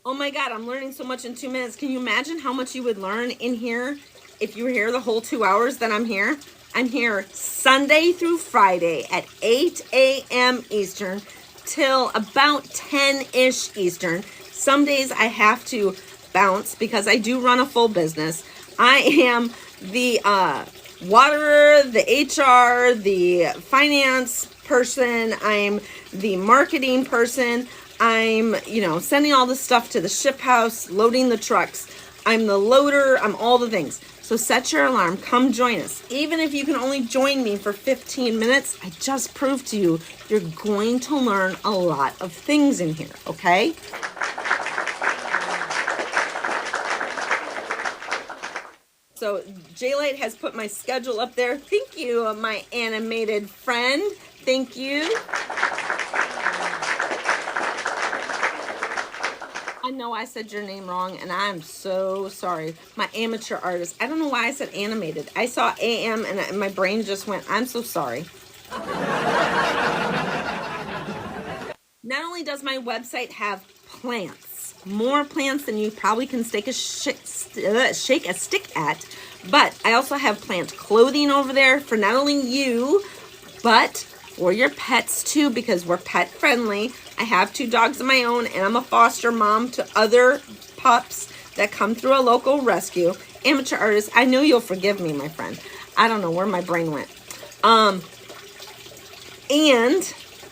Oh my God, I'm learning so much in 2 minutes. Can you imagine how much you would learn in here if you were here the whole 2 hours that I'm here? I'm here Sunday through Friday at 8 a.m. Eastern till about 10-ish Eastern. Some days I have to bounce because I do run a full business. I am the waterer, the HR, the finance person. I'm the marketing person. I'm, sending all the stuff to the ship house, loading the trucks. I'm the loader. I'm all the things. So set your alarm. Come join us. Even if you can only join me for 15 minutes, I just proved to you you're going to learn a lot of things in here, okay? So J-Light has put my schedule up there. Thank you, my animated friend. Thank you. I know I said your name wrong, and I'm so sorry. My amateur artist. I don't know why I said animated. I saw AM, and my brain just went, I'm so sorry. Not only does my website have plants, more plants than you probably can shake a stick at, but I also have plant clothing over there for not only you, but for your pets too, because we're pet friendly. I have 2 dogs of my own, and I'm a foster mom to other pups that come through a local rescue. Amateur artist, I know you'll forgive me, my friend. I don't know where my brain went. And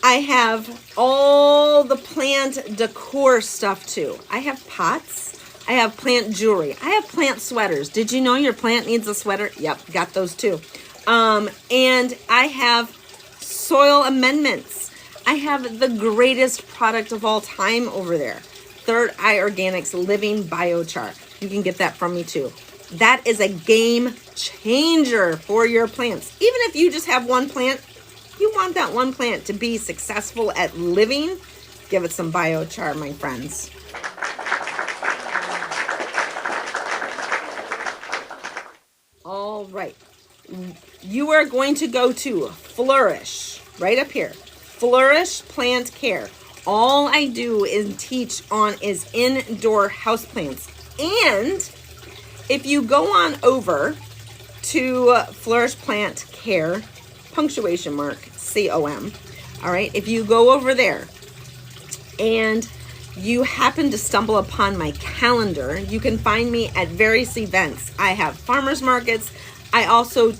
I have all the plant decor stuff too. I have pots. I have plant jewelry. I have plant sweaters. Did you know your plant needs a sweater? Yep, got those too. And I have soil amendments. I have the greatest product of all time over there. Third Eye Organics Living Biochar. You can get that from me too. That is a game changer for your plants. Even if you just have one plant, you want that one plant to be successful at living, give it some biochar, my friends. All right. You are going to go to Flourish, right up here. Flourish Plant Care. All I do is teach on is indoor houseplants. And if you go on over to Flourish Plant Care, punctuation mark, COM. All right, if you go over there and you happen to stumble upon my calendar, you can find me at various events. I have farmers markets. I also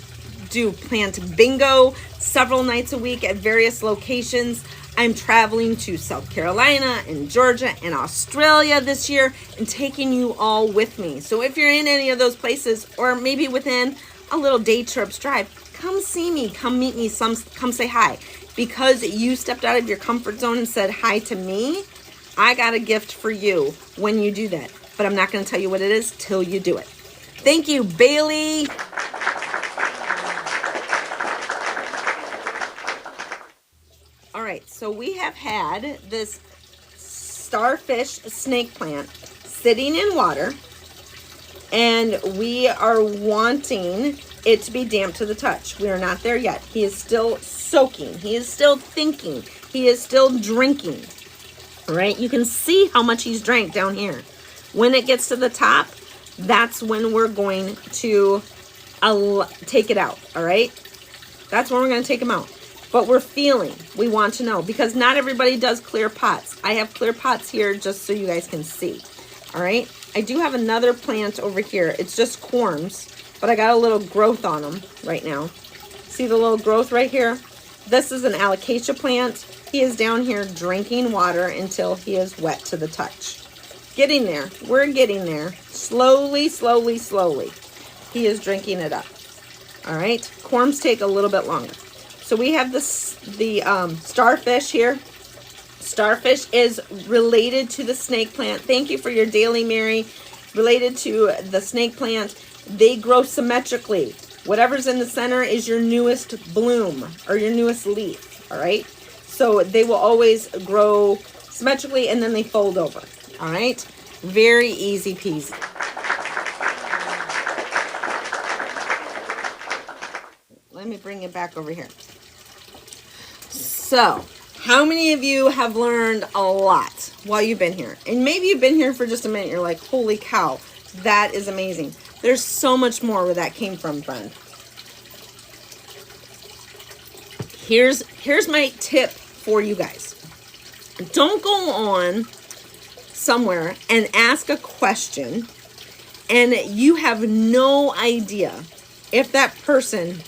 do plant bingo several nights a week at various locations. I'm traveling to South Carolina and Georgia and Australia this year and taking you all with me. So if you're in any of those places, or maybe within a little day trip's drive, come see me, come meet me, come say hi. Because you stepped out of your comfort zone and said hi to me, I got a gift for you when you do that. But I'm not going to tell you what it is till you do it. Thank you, Bailey. All right, so we have had this starfish snake plant sitting in water, and we are wanting it to be damp to the touch. We are not there yet. He is still soaking. He is still thinking. He is still drinking. All right, you can see how much he's drank down here. When it gets to the top, that's when we're going to take it out, all right? That's when we're going to take him out. But we're feeling, we want to know, because not everybody does clear pots. I have clear pots here just so you guys can see, all right? I do have another plant over here. It's just corms, but I got a little growth on them right now. See the little growth right here? This is an alocasia plant. He is down here drinking water until he is wet to the touch. Getting there. We're getting there. Slowly, slowly, slowly. He is drinking it up. All right? Corms take a little bit longer. So we have the starfish here. Starfish is related to the snake plant. Thank you for your daily, Mary. Related to the snake plant. They grow symmetrically. Whatever's in the center is your newest bloom or your newest leaf. All right? So they will always grow symmetrically and then they fold over. All right? Very easy peasy. Let me bring it back over here. So, how many of you have learned a lot while you've been here? And maybe you've been here for just a minute. You're like, holy cow, that is amazing. There's so much more where that came from, friend. Here's my tip for you guys. Don't go on somewhere and ask a question and you have no idea if that person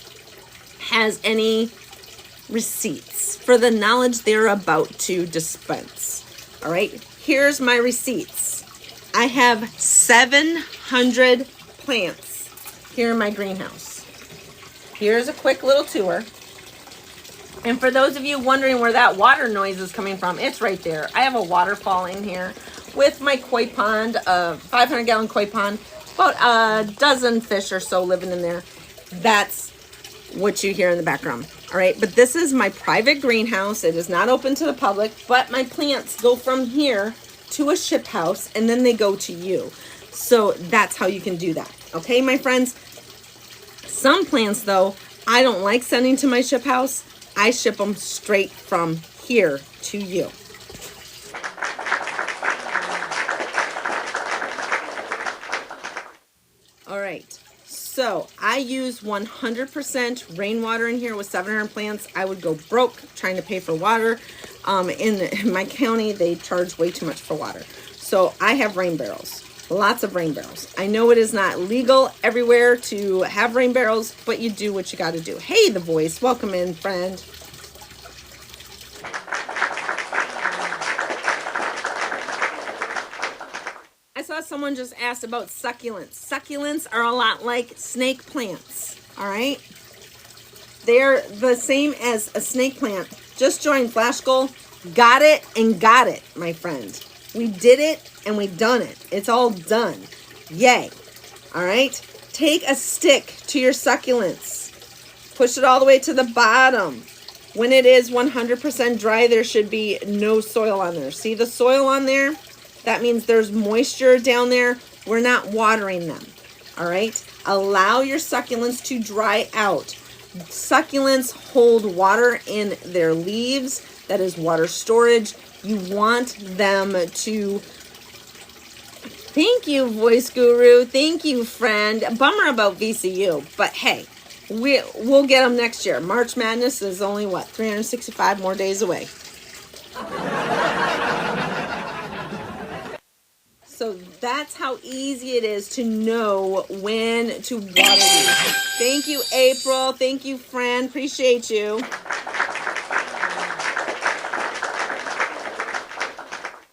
has any receipts for the knowledge they're about to dispense. All right, here's my receipts. I have 700 plants here in my greenhouse. Here's a quick little tour. And for those of you wondering where that water noise is coming from, it's right there. I have a waterfall in here with my koi pond, a 500-gallon koi pond, about a dozen fish or so living in there. That's what you hear in the background. All right, but this is my private greenhouse. It is not open to the public, but my plants go from here to a ship house and then they go to you. So that's how you can do that. Okay, my friends? Some plants, though, I don't like sending to my ship house. I ship them straight from here to you. All right. So I use 100% rainwater in here with 700 plants. I would go broke trying to pay for water. In my county, they charge way too much for water. So I have rain barrels, lots of rain barrels. I know it is not legal everywhere to have rain barrels, but you do what you got to do. Hey, The Voice, welcome in, friend. I saw someone just asked about succulents. Succulents are a lot like snake plants, all right? They're the same as a snake plant. Just joined Flash Goal. Got it and got it, my friend. We did it and we done it. It's all done. Yay. All right? Take a stick to your succulents. Push it all the way to the bottom. When it is 100% dry, there should be no soil on there. See the soil on there? That means there's moisture down there. We're not watering them. All right? Allow your succulents to dry out. Succulents hold water in their leaves. that is water storage. You want them to... Thank you, Voice Guru. Thank you, friend. Bummer about VCU, but hey, we'll get them next year. March Madness is only, what, 365 more days away. So that's how easy it is to know when to water these. Thank you, April. Thank you, friend. Appreciate you.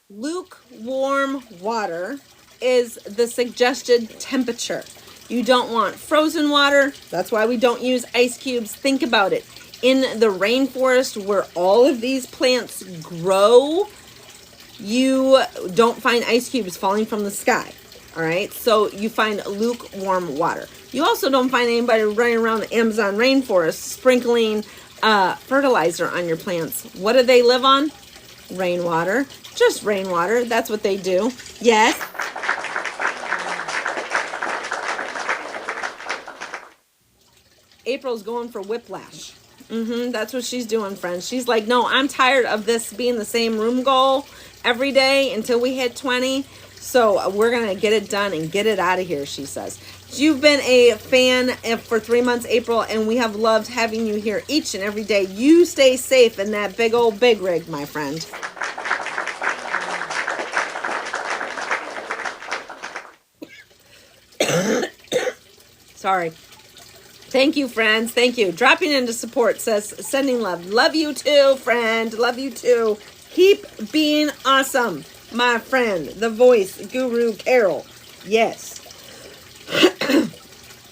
Lukewarm water is the suggested temperature. You don't want frozen water. That's why we don't use ice cubes. Think about it. In the rainforest where all of these plants grow, you don't find ice cubes falling from the sky. All right, so you find lukewarm water. You also don't find anybody running around the Amazon rainforest sprinkling fertilizer on your plants. What do they live on? Rainwater. Just rainwater. That's what they do. Yes. April's going for whiplash. That's what she's doing, friends. She's like, no, I'm tired of this being the same room goal every day until we hit 20. So we're going to get it done and get it out of here, she says. You've been a fan for 3 months, April, and we have loved having you here each and every day. You stay safe in that big old big rig, my friend. Sorry. Thank you, friends. Thank you. Dropping into support says, sending love. Love you too, friend. Love you too. Keep being awesome, my friend. The Voice Guru Carol. Yes.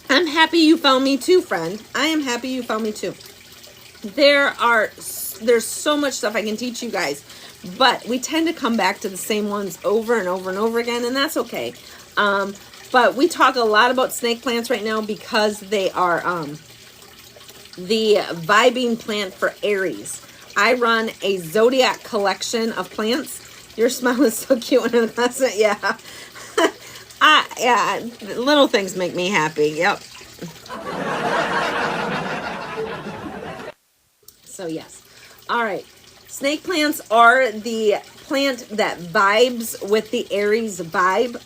I'm happy you found me too, friend. I am happy you found me too. There's so much stuff I can teach you guys, but we tend to come back to the same ones over and over and over again, and that's okay. But we talk a lot about snake plants right now because they are the vibing plant for Aries. I run a zodiac collection of plants. Your smile is so cute and innocent. Yeah. Yeah, little things make me happy. Yep. So yes. All right. Snake plants are the plant that vibes with the Aries vibe.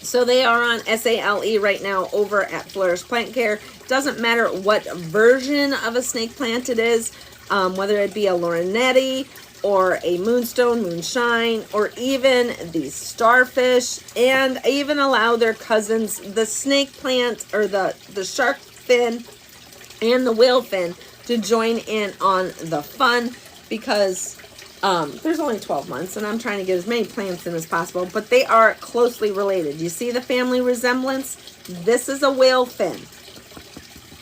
So they are on SALE right now over at Flourish Plant Care. Doesn't matter what version of a snake plant it is, whether it be a Laurenetti or a moonstone, moonshine, or even the starfish, and I even allow their cousins, the snake plant or the shark fin and the whale fin, to join in on the fun because there's only 12 months and I'm trying to get as many plants in as possible, but they are closely related. You see the family resemblance? This is a whale fin.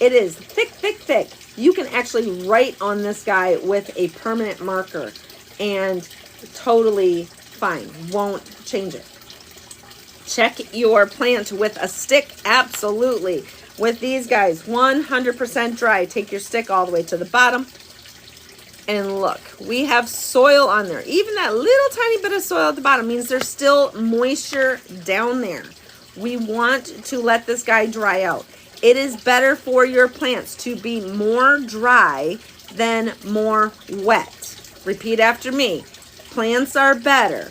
It is thick, thick, thick. You can actually write on this guy with a permanent marker and totally fine. Won't change it. Check your plant with a stick. Absolutely. With these guys, 100% dry. Take your stick all the way to the bottom. And look, we have soil on there. Even that little tiny bit of soil at the bottom means there's still moisture down there. We want to let this guy dry out. It is better for your plants to be more dry than more wet. Repeat after me. Plants are better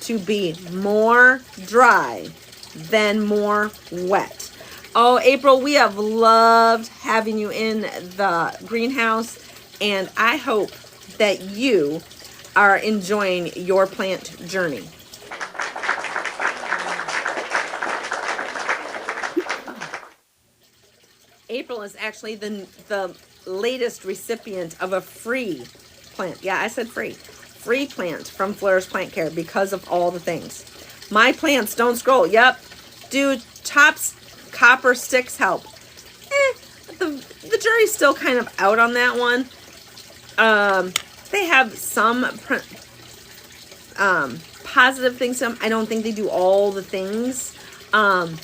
to be more dry than more wet. Oh, April, we have loved having you in the greenhouse, and I hope that you are enjoying your plant journey. April is actually the latest recipient of a free plant. Yeah, I said free. Free plant from Flourish Plant Care because of all the things. My plants don't scroll. Yep. Do tops copper sticks help? The jury's still kind of out on that one. They have some positive things. I don't think they do all the things. Oh,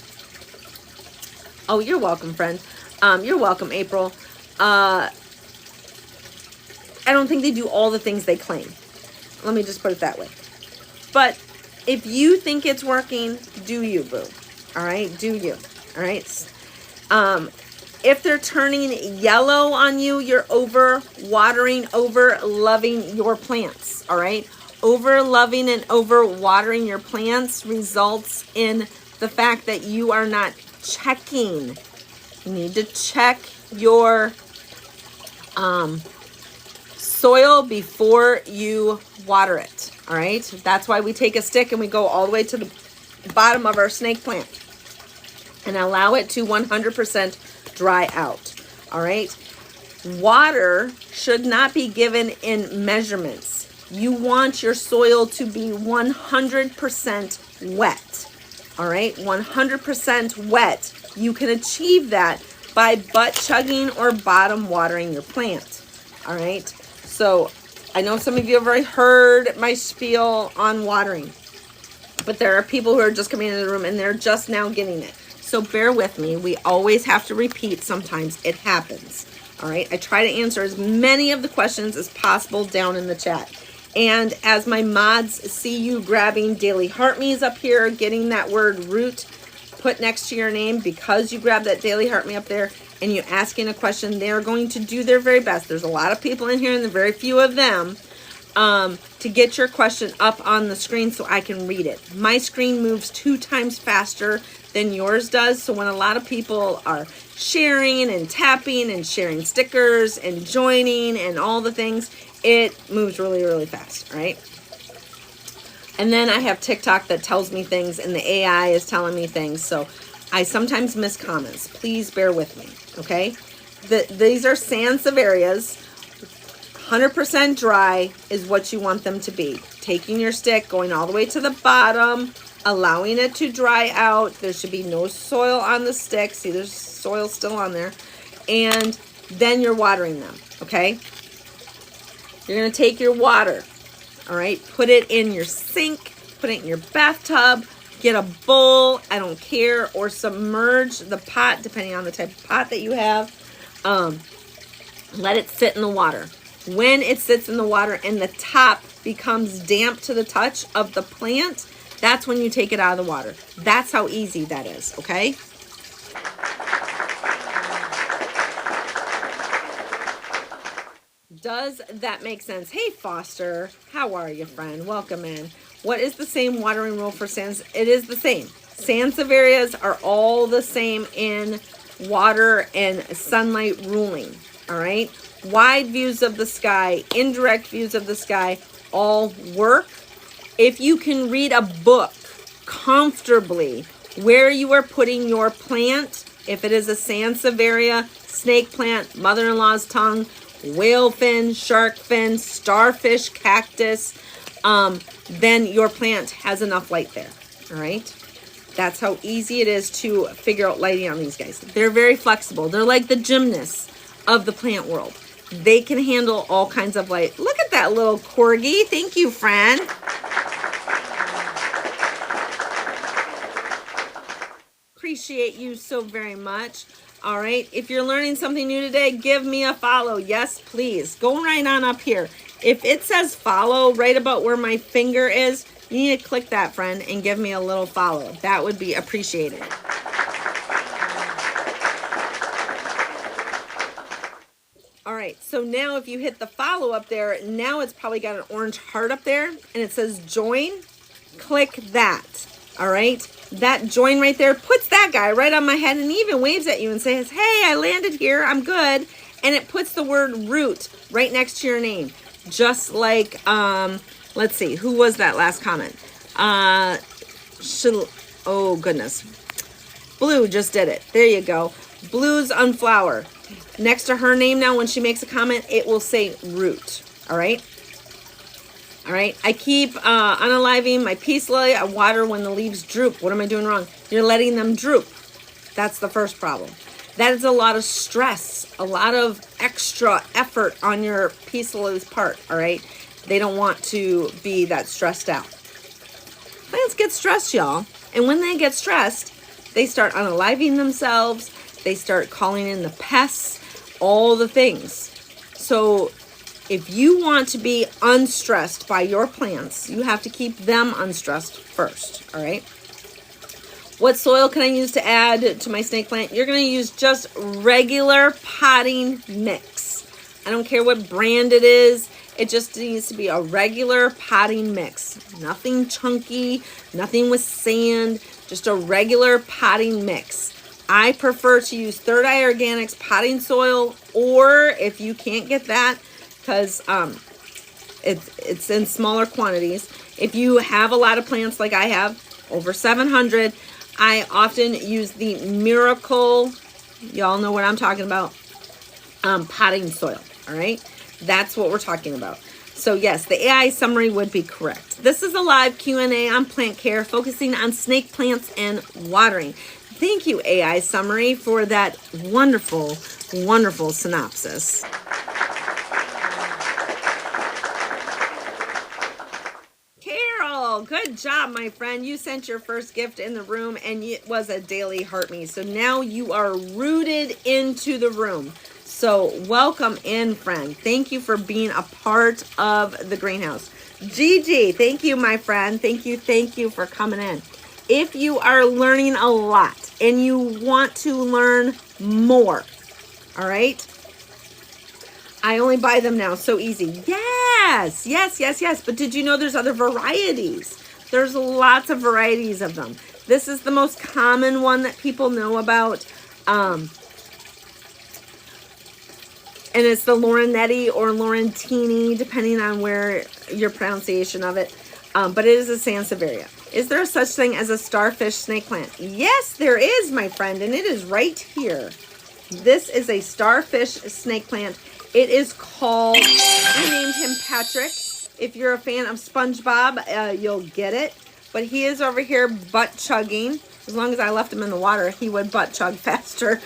you're welcome, friend. You're welcome, April. I don't think they do all the things they claim. Let me just put it that way. But if you think it's working, do you, boo. All right? Do you. All right? If they're turning yellow on you, you're over watering, over loving your plants, all right? Over loving and over watering your plants results in the fact that you are not checking. You need to check your soil before you water it, all right? That's why we take a stick and we go all the way to the bottom of our snake plant and allow it to 100% dry out, all right? Water should not be given in measurements. You want your soil to be 100% wet, all right? 100% wet. You can achieve that by butt chugging or bottom watering your plant, all right? So I know some of you have already heard my spiel on watering, but there are people who are just coming into the room and they're just now getting it. So bear with me. We always have to repeat. Sometimes it happens. All right. I try to answer as many of the questions as possible down in the chat. And as my mods see you grabbing daily heart me's up here, getting that word root put next to your name, because you grab that daily heart me up there and you asking a question, they're going to do their very best. There's a lot of people in here and the very few of them to get your question up on the screen so I can read it. My screen moves 2 times faster than yours does. So when a lot of people are sharing and tapping and sharing stickers and joining and all the things, it moves really, really fast, right? And then I have TikTok that tells me things and the AI is telling me things. So I sometimes miss comments. Please bear with me, okay? These are sansevierias. 100% dry is what you want them to be. Taking your stick, going all the way to the bottom, allowing it to dry out. There should be no soil on the stick. See, there's soil still on there. And then you're watering them, okay? You're going to take your water, all right? Put it in your sink, put it in your bathtub, get a bowl, I don't care, or submerge the pot, depending on the type of pot that you have. Let it sit in the water. When it sits in the water and the top becomes damp to the touch of the plant, that's when you take it out of the water. That's how easy that is, okay? Does that make sense? Hey, Foster, how are you, friend? Welcome in. What is the same watering rule for sans? It is the same. Sansevierias are all the same in water and sunlight ruling, all right? Wide views of the sky, indirect views of the sky, all work. If you can read a book comfortably where you are putting your plant, if it is a sansevieria, snake plant, mother-in-law's tongue, whale fin, shark fin, starfish, cactus, then your plant has enough light there, all right? That's how easy it is to figure out lighting on these guys. They're very flexible. They're like the gymnasts of the plant world. They can handle all kinds of light. Look at that little corgi. Thank you, friend. Appreciate you so very much. All right. If you're learning something new today, give me a follow. Yes, please. Go right on up here. If it says follow right about where my finger is, you need to click that, friend, and give me a little follow. That would be appreciated. All right, so now if you hit the follow up there, now it's probably got an orange heart up there and it says join. Click that. All right, that join right there puts that guy right on my head and even waves at you and says, hey, I landed here, I'm good. And it puts the word root right next to your name. Just like, let's see, who was that last comment? Oh goodness. Blue just did it. There you go. Blue's Unflower. Next to her name now, when she makes a comment, it will say root. All right. All right. I keep unaliving my peace lily. I water when the leaves droop. What am I doing wrong? You're letting them droop. That's the first problem. That is a lot of stress, a lot of extra effort on your peace lily's part. All right. They don't want to be that stressed out. Plants get stressed, y'all. And when they get stressed, they start unaliving themselves. They start calling in the pests, all the things. So if you want to be unstressed by your plants, you have to keep them unstressed first, all right? What soil can I use to add to my snake plant? You're going to use just regular potting mix. I don't care what brand it is. It just needs to be a regular potting mix. Nothing chunky, nothing with sand, just a regular potting mix. I prefer to use Third Eye Organics potting soil, or if you can't get that, because it's in smaller quantities. If you have a lot of plants like I have, over 700, I often use the Miracle, y'all know what I'm talking about, potting soil, all right? That's what we're talking about. So yes, the AI summary would be correct. This is a live Q&A on plant care, focusing on snake plants and watering. Thank you, AI summary, for that wonderful, wonderful synopsis. Good job, my friend. You sent your first gift in the room, and it was a daily heart me. So now you are rooted into the room. So welcome in, friend. Thank you for being a part of the greenhouse. Gigi, thank you, my friend. Thank you for coming in. If you are learning a lot and you want to learn more, all right? I only buy them now. So easy. Yes. But did you know there's other varieties? There's lots of varieties of them. This is the most common one that people know about. And it's the Laurenetti or Laurentini, depending on where your pronunciation of it. But it is a Sansevieria. Is there such thing as a starfish snake plant? Yes, there is, my friend. And it is right here. This is a starfish snake plant. It is called, we named him Patrick. If you're a fan of SpongeBob, you'll get it. But he is over here butt chugging. As long as I left him in the water, he would butt chug faster.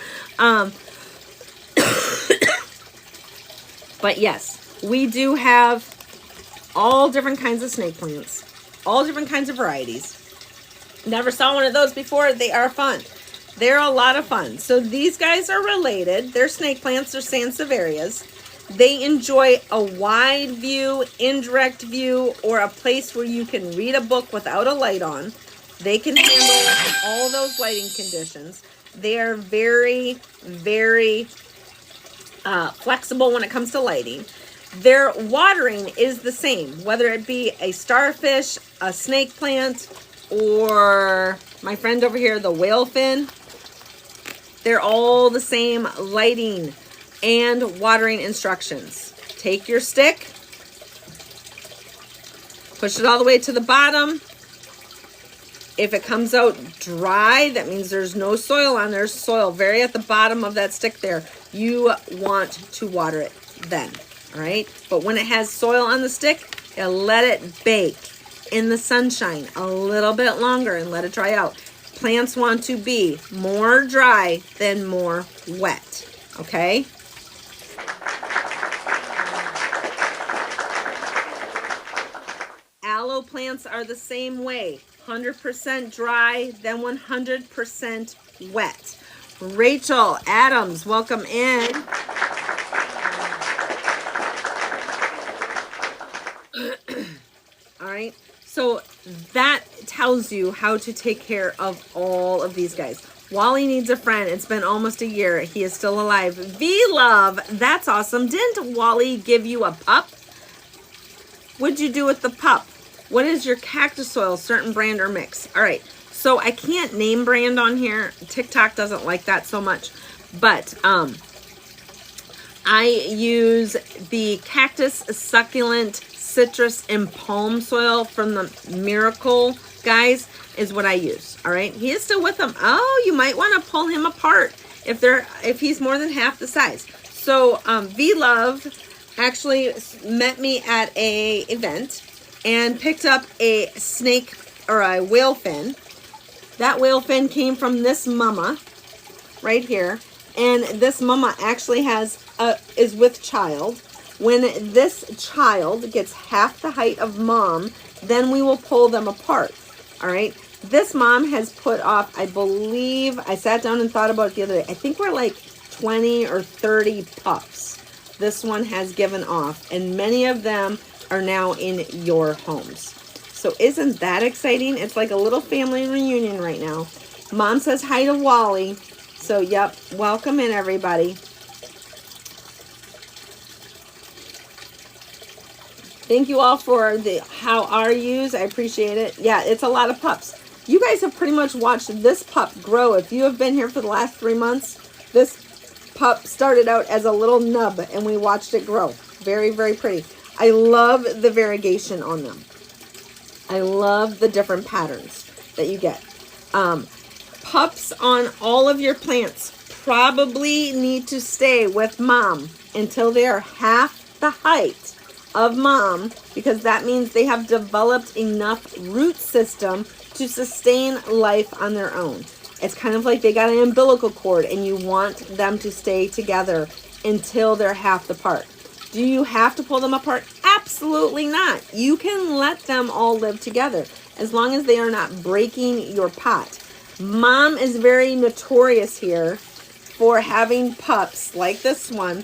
But yes, we do have all different kinds of snake plants. All different kinds of varieties. Never saw one of those before. They are fun. They're a lot of fun. So these guys are related. They're snake plants. They're Sansevierias. They enjoy a wide view, indirect view, or a place where you can read a book without a light on. They can handle all those lighting conditions. They are very, very flexible when it comes to lighting. Their watering is the same, whether it be a starfish, a snake plant, or my friend over here, the whale fin. They're all the same lighting and watering instructions. Take your stick, push it all the way to the bottom. If it comes out dry, that means there's no soil on there. Soil very at the bottom of that stick there. You want to water it then, all right? But when it has soil on the stick, you let it bake in the sunshine a little bit longer and let it dry out. Plants want to be more dry than more wet, okay? Aloe plants are the same way. 100% dry, then 100% wet. Rachel Adams, welcome in. All right, so that tells you how to take care of all of these guys. Wally needs a friend. It's been almost a year. He is still alive. V-Love, that's awesome. Didn't Wally give you a pup? What'd you do with the pup? What is your cactus soil, certain brand or mix? All right, so I can't name brand on here. TikTok doesn't like that so much. But I use the cactus, succulent, citrus, and palm soil from the Miracle guys is what I use. All right, he is still with them. Oh, you might want to pull him apart if he's more than half the size. So V-Love actually met me at a event and picked up a snake or a whale fin. That whale fin came from this mama right here, and this mama actually is with child. When this child gets half the height of mom, then we will pull them apart. All right, this mom has put off, I believe, I sat down and thought about it the other day, I think we're like 20 or 30 pups this one has given off, and many of them are now in your homes. So isn't that exciting? It's like a little family reunion right now. Mom says hi to Wally. So, yep, welcome in, everybody. Thank you all for the how are yous. I appreciate it. Yeah, it's a lot of pups. You guys have pretty much watched this pup grow. If you have been here for the last 3 months, this pup started out as a little nub and we watched it grow. Very, very pretty. I love the variegation on them. I love the different patterns that you get. Pups on all of your plants probably need to stay with mom until they are half the height of mom, because that means they have developed enough root system to sustain life on their own. It's kind of like they got an umbilical cord and you want them to stay together until they're half the part. Do you have to pull them apart? Absolutely not. You can let them all live together as long as they are not breaking your pot. Mom is very notorious here for having pups like this one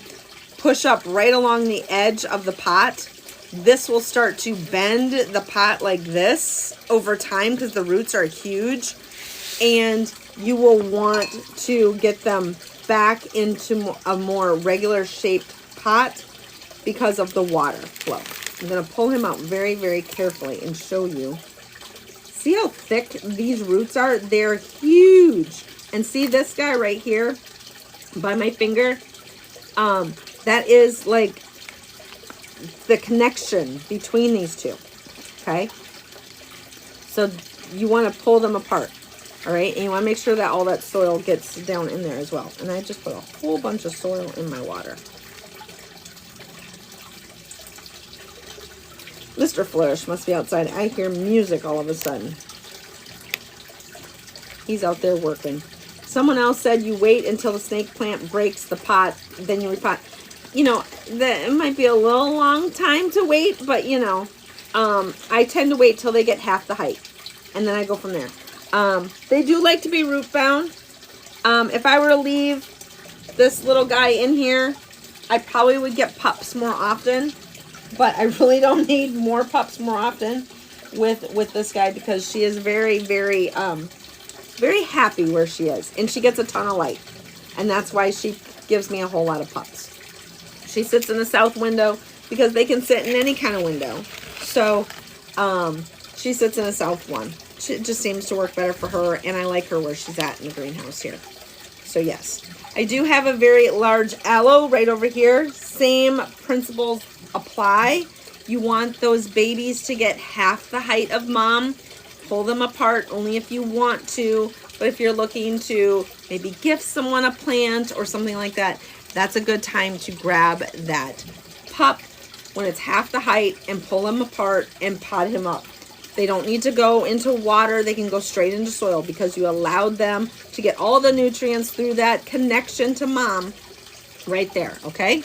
push up right along the edge of the pot. This will start to bend the pot like this over time because the roots are huge, and you will want to get them back into a more regular shaped pot because of the water flow. I'm going to pull him out very, very carefully and show you. See how thick these roots are? They're huge. And see this guy right here by my finger? That is like the connection between these two. Okay? So you want to pull them apart. All right? And you want to make sure that all that soil gets down in there as well. And I just put a whole bunch of soil in my water. Mr. Flourish must be outside. I hear music all of a sudden. He's out there working. Someone else said you wait until the snake plant breaks the pot, then you repot. You know, it might be a little long time to wait, but you know, I tend to wait till they get half the height, and then I go from there. They do like to be root bound. If I were to leave this little guy in here, I probably would get pups more often. But I really don't need more pups more often with this guy because she is very, very, very happy where she is. And she gets a ton of light. And that's why she gives me a whole lot of pups. She sits in the south window because they can sit in any kind of window. So she sits in the south one. It just seems to work better for her. And I like her where she's at in the greenhouse here. So yes, I do have a very large aloe right over here. Same principles apply. You want those babies to get half the height of mom. Pull them apart only if you want to, but if you're looking to maybe gift someone a plant or something like that, that's a good time to grab that pup when it's half the height and pull him apart and pot him up. They don't need to go into water. They can go straight into soil because you allowed them to get all the nutrients through that connection to mom right there, okay?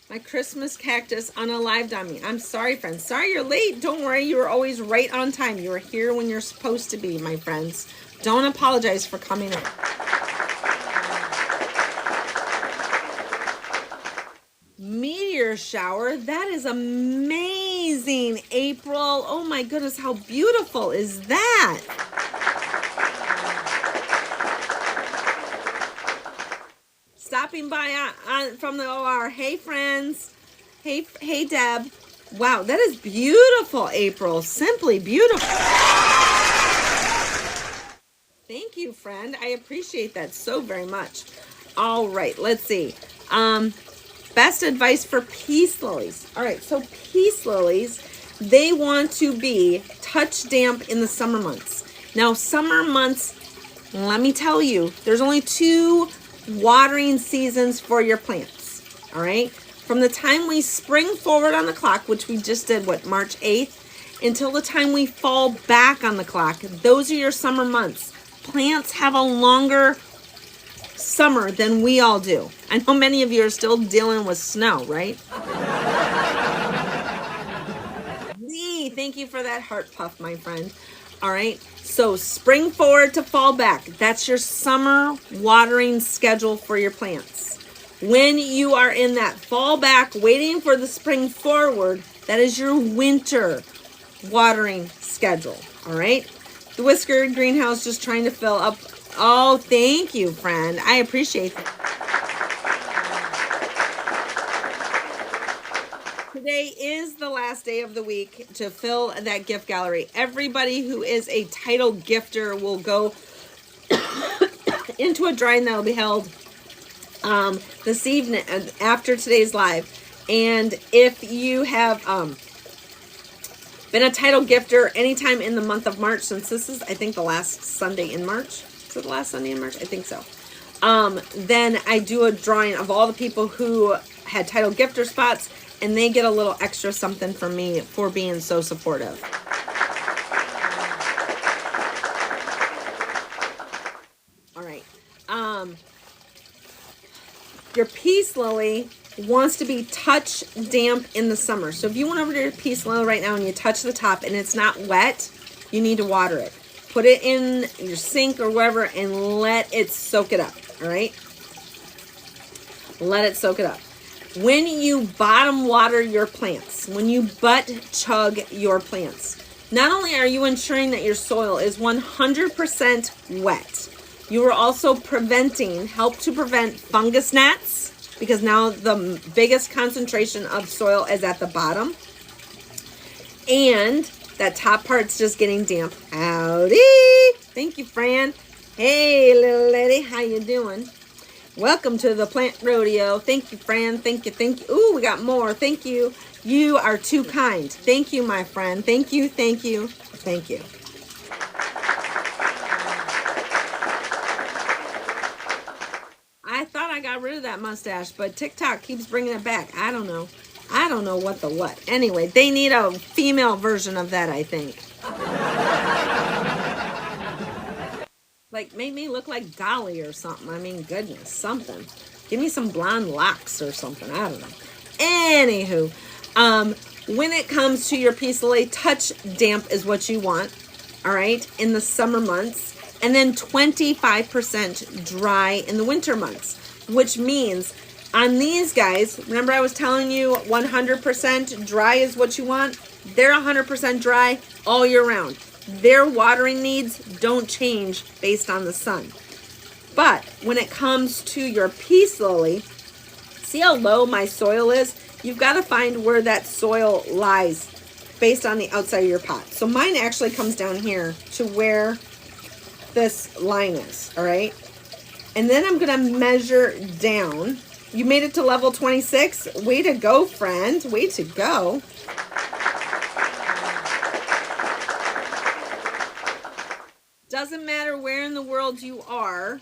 My Christmas cactus unalived on me. I'm sorry, friends. Sorry you're late. Don't worry. You were always right on time. You were here when you're supposed to be, my friends. Don't apologize for coming up. Meteor shower. That is amazing, April. Oh my goodness, how beautiful is that? Stopping by from the OR. Hey, friends. Hey, Deb. Wow, that is beautiful, April. Simply beautiful. Thank you, friend. I appreciate that so very much. All right, let's see. Best advice for peace lilies. All right, so peace lilies, they want to be touch damp in the summer months. Now, summer months, let me tell you, there's only 2 watering seasons for your plants. All right, from the time we spring forward on the clock, which we just did, what, March 8th, until the time we fall back on the clock, those are your summer months. Plants have a longer summer than we all do. I know many of you are still dealing with snow, right? Thank you for that heart puff, my friend. All right, so spring forward to fall back. That's your summer watering schedule for your plants. When you are in that fall back, waiting for the spring forward, that is your winter watering schedule, all right? The whiskered greenhouse just trying to fill up. Oh, thank you, friend. I appreciate that. Today is the last day of the week to fill that gift gallery. Everybody who is a title gifter will go into a drawing that will be held this evening after today's live. And if you have been a title gifter anytime in the month of March, since this is, I think, the last Sunday in March. Is it the last Sunday in March? I think so. Then I do a drawing of all the people who had title gifter spots, and they get a little extra something from me for being so supportive. All right. Your peace lily wants to be touch damp in the summer. So if you went over to your peace lily right now and you touch the top and it's not wet, you need to water it. Put it in your sink or wherever and let it soak it up, all right? Let it soak it up. When you bottom water your plants, when you butt chug your plants, not only are you ensuring that your soil is 100% wet, you are also help to prevent fungus gnats, because now the biggest concentration of soil is at the bottom. And that top part's just getting damp. Howdy! Thank you, Fran. Hey, little lady, how you doing? Welcome to the plant rodeo. Thank you, Fran. Thank you, thank you. Ooh, we got more. Thank you. You are too kind. Thank you, my friend. Thank you, thank you, thank you. I thought I got rid of that mustache, but TikTok keeps bringing it back. I don't know. I don't know what the what. Anyway, they need a female version of that, I think. Like, make me look like Dolly or something. I mean, goodness, something. Give me some blonde locks or something. I don't know. Anywho, when it comes to your peace lily, touch damp is what you want, all right, in the summer months. And then 25% dry in the winter months, which means on these guys, remember I was telling you 100% dry is what you want? They're 100% dry all year round. Their watering needs don't change based on the sun. But when it comes to your peace lily, see how low my soil is? You've got to find where that soil lies based on the outside of your pot. So mine actually comes down here to where this line is, all right? And then I'm gonna measure down. You made it to level 26. Way to go, friend. Way to go. Doesn't matter where in the world you are.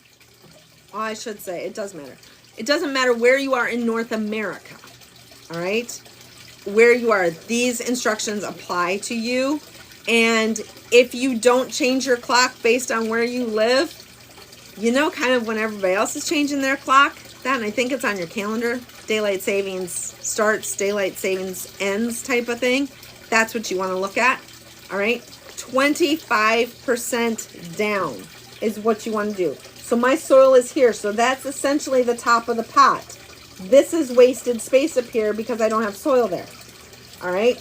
Oh, I should say, it does matter. It doesn't matter where you are in North America, all right? Where you are, these instructions apply to you. And if you don't change your clock based on where you live, you know, kind of when everybody else is changing their clock, then I think it's on your calendar, daylight savings starts, daylight savings ends type of thing. That's what you want to look at, all right? 25% down is what you want to do. So my soil is here, so that's essentially the top of the pot. This is wasted space up here because I don't have soil there, all right?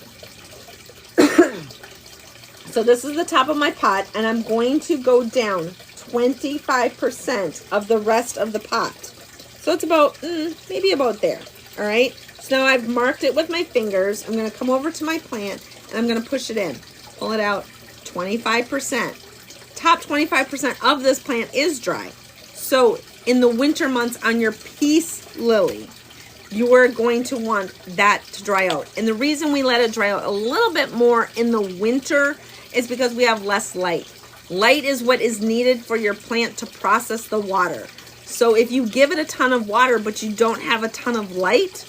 So this is the top of my pot, and I'm going to go down 25% of the rest of the pot. So it's about, maybe about there, all right? So now I've marked it with my fingers. I'm going to come over to my plant, and I'm going to push it in. Pull it out, 25%. Top 25% of this plant is dry. So in the winter months on your peace lily, you are going to want that to dry out. And the reason we let it dry out a little bit more in the winter is because we have less light. Light is what is needed for your plant to process the water. So if you give it a ton of water, but you don't have a ton of light,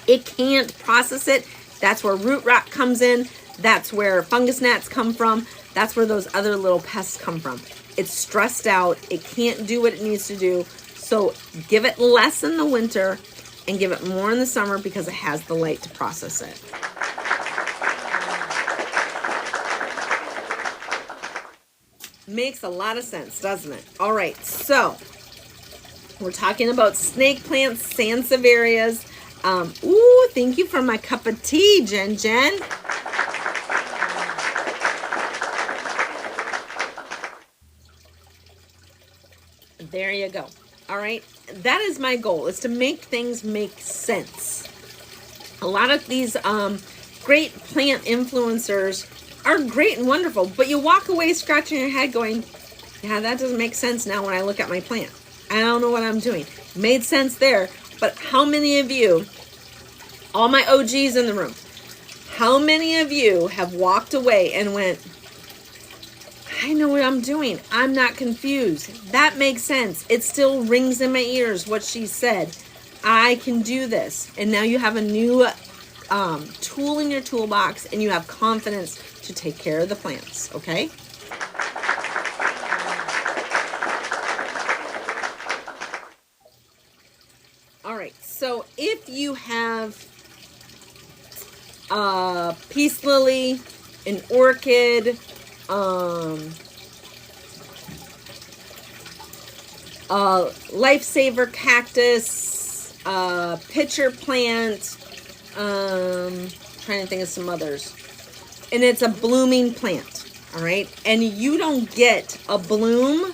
it can't process it. That's where root rot comes in. That's where fungus gnats come from. That's where those other little pests come from. It's stressed out. It can't do what it needs to do. So give it less in the winter and give it more in the summer because it has the light to process it. Makes a lot of sense, doesn't it? All right, so we're talking about snake plants, sansevierias. Ooh, thank you for my cup of tea, Jen. There you go. All right. That is my goal, is to make things make sense. A lot of these great plant influencers are great and wonderful, but you walk away scratching your head going, yeah, that doesn't make sense now when I look at my plant. I don't know what I'm doing. Made sense there, but how many of you, all my OGs in the room, how many of you have walked away and went, I know what I'm doing. I'm not confused. That makes sense. It still rings in my ears what she said. I can do this. And now you have a new tool in your toolbox, and you have confidence to take care of the plants, okay? All right, so if you have peace lily, an orchid, lifesaver cactus, pitcher plant, trying to think of some others, and it's a blooming plant, all right, and you don't get a bloom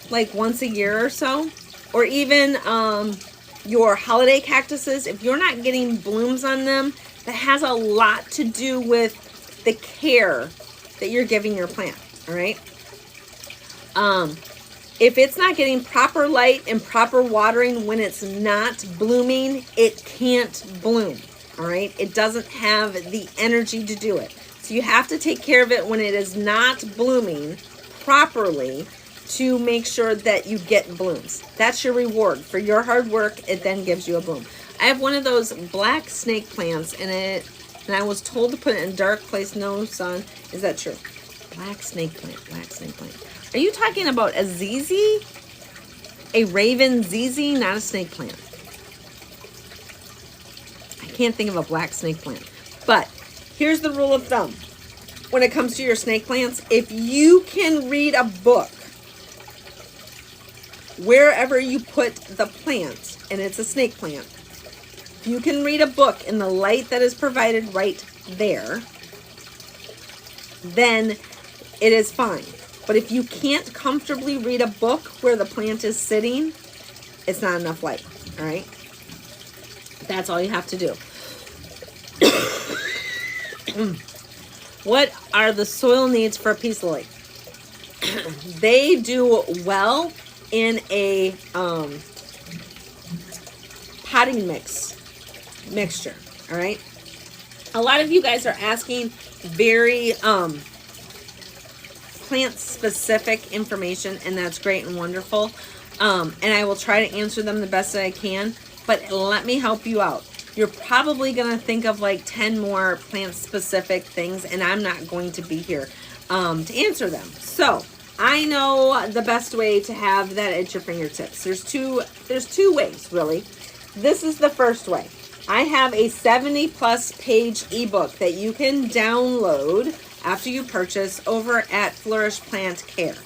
like once a year or so, or even your holiday cactuses, if you're not getting blooms on them, that has a lot to do with the care that you're giving your plant, all right? If it's not getting proper light and proper watering when it's not blooming, it can't bloom, all right? It doesn't have the energy to do it. So you have to take care of it when it is not blooming properly to make sure that you get blooms. That's your reward for your hard work. It then gives you a bloom. I have one of those black snake plants and I was told to put it in a dark place, no sun. Is that true? Black snake plant, black snake plant. Are you talking about a ZZ? A raven ZZ, not a snake plant. I can't think of a black snake plant. But here's the rule of thumb. When it comes to your snake plants, if you can read a book wherever you put the plant, and it's a snake plant, if you can read a book in the light that is provided right there, then it is fine. But if you can't comfortably read a book where the plant is sitting, it's not enough light, all right? That's all you have to do. What are the soil needs for a peace lily? They do well in a potting mixture, all right? A lot of you guys are asking very plant specific information, and that's great and wonderful, and I will try to answer them the best that I can, but let me help you out. You're probably going to think of like 10 more plant specific things, and I'm not going to be here to answer them. So I know the best way to have that at your fingertips. There's two ways, really. This is the first way. I have a 70+ page ebook that you can download after you purchase over at Flourish Plant Care.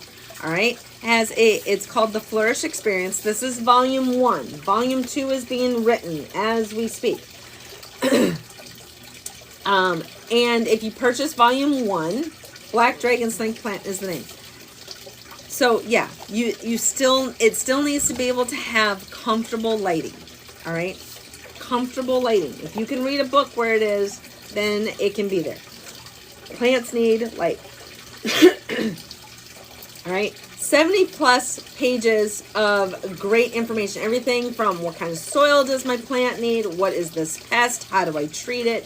All right, it's called the Flourish Experience. This is volume 1. Volume 2 is being written as we speak. And if you purchase volume 1, Black Dragon Snake Plant is the name. So yeah, it still needs to be able to have comfortable lighting. All right, comfortable lighting. If you can read a book where it is, then it can be there. Plants need light. All right, 70+ pages of great information. Everything from what kind of soil does my plant need? What is this pest? How do I treat it?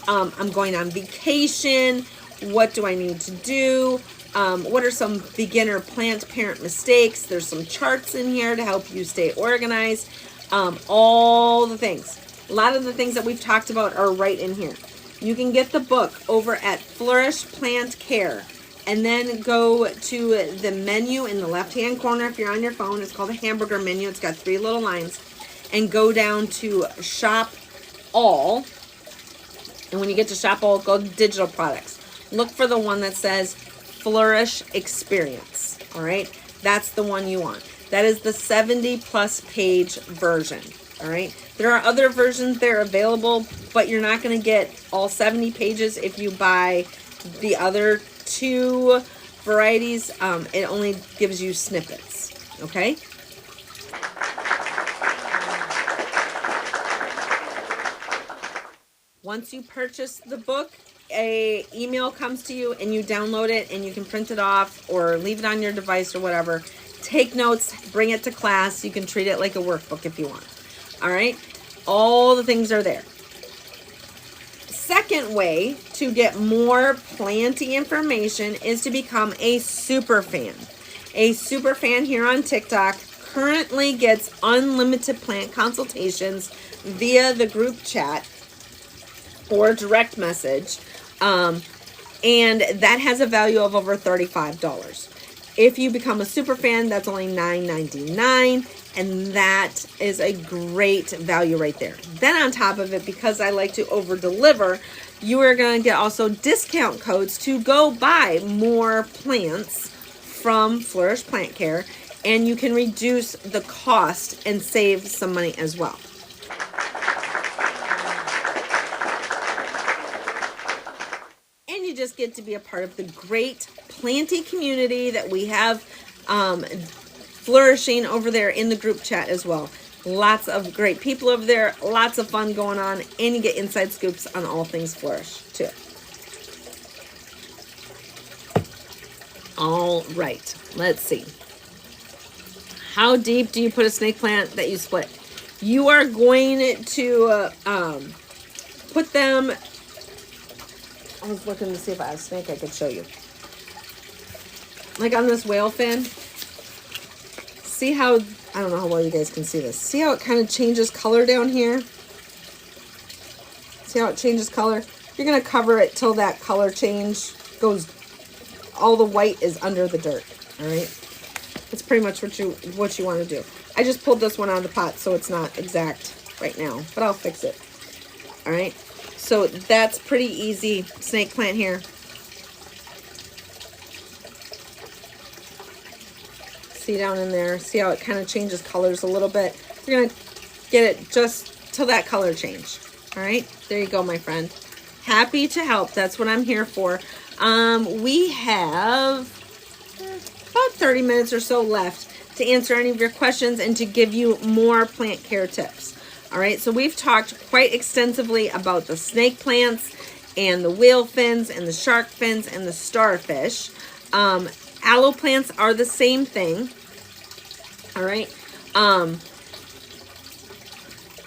I'm going on vacation. What do I need to do? What are some beginner plant parent mistakes? There's some charts in here to help you stay organized. All the things. A lot of the things that we've talked about are right in here. You can get the book over at Flourish Plant Care, and then go to the menu in the left-hand corner. If you're on your phone, it's called a hamburger menu. It's got 3 little lines, and go down to Shop All. And when you get to Shop All, go to Digital Products. Look for the one that says Flourish Experience. All right, that's the one you want. That is the 70+ page version. All right, there are other versions there available, but you're not going to get all 70 pages if you buy the other 2 varieties. It only gives you snippets. okay? Once you purchase the book, a email comes to you and you download it and you can print it off or leave it on your device or whatever. Take notes, bring it to class. You can treat it like a workbook if you want. All right? All the things are there. Second way to get more planty information is to become a super fan. A super fan here on TikTok currently gets unlimited plant consultations via the group chat or direct message, and that has a value of over $35. If you become a super fan, that's only $9.99, and that is a great value right there. Then on top of it, because I like to over deliver, you are going to get also discount codes to go buy more plants from Flourish Plant Care, and you can reduce the cost and save some money as well. And you just get to be a part of the great planty community that we have flourishing over there in the group chat as well. Lots of great people over there, lots of fun going on, and you get inside scoops on all things Flourish too. All right, let's see. How deep do you put a snake plant that you split? You are going to put them... I was looking to see if I had a snake I could show you. Like on this whale fin. See how, I don't know how well you guys can see this. See how it kind of changes color down here? See how it changes color? You're going to cover it till that color change goes, all the white is under the dirt. All right? That's pretty much what you want to do. I just pulled this one out of the pot, so it's not exact right now, but I'll fix it. All right? So that's pretty easy snake plant here. See down in there, see how it kind of changes colors a little bit. You're gonna get it just till that color change. All right, there you go, my friend. Happy to help, that's what I'm here for. We have about 30 minutes or so left to answer any of your questions and to give you more plant care tips. All right, so we've talked quite extensively about the snake plants and the whale fins and the shark fins and the starfish. Aloe plants are the same thing. All right.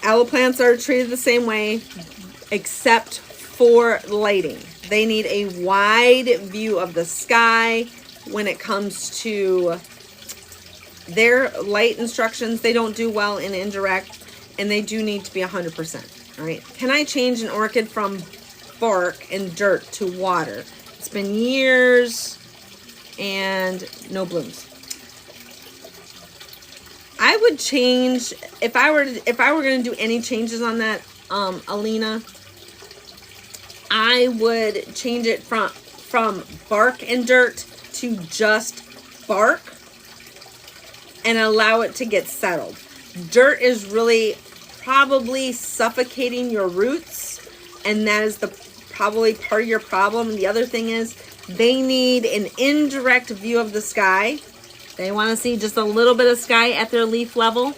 Aloe plants are treated the same way except for lighting. They need a wide view of the sky when it comes to their light instructions. They don't do well in indirect. And they do need to be 100%, all right? Can I change an orchid from bark and dirt to water? It's been years and no blooms. I would change, if I were going to do any changes on that, Alina, I would change it from bark and dirt to just bark and allow it to get settled. Dirt is really probably suffocating your roots, and that is probably part of your problem. The other thing is they need an indirect view of the sky. They want to see just a little bit of sky at their leaf level.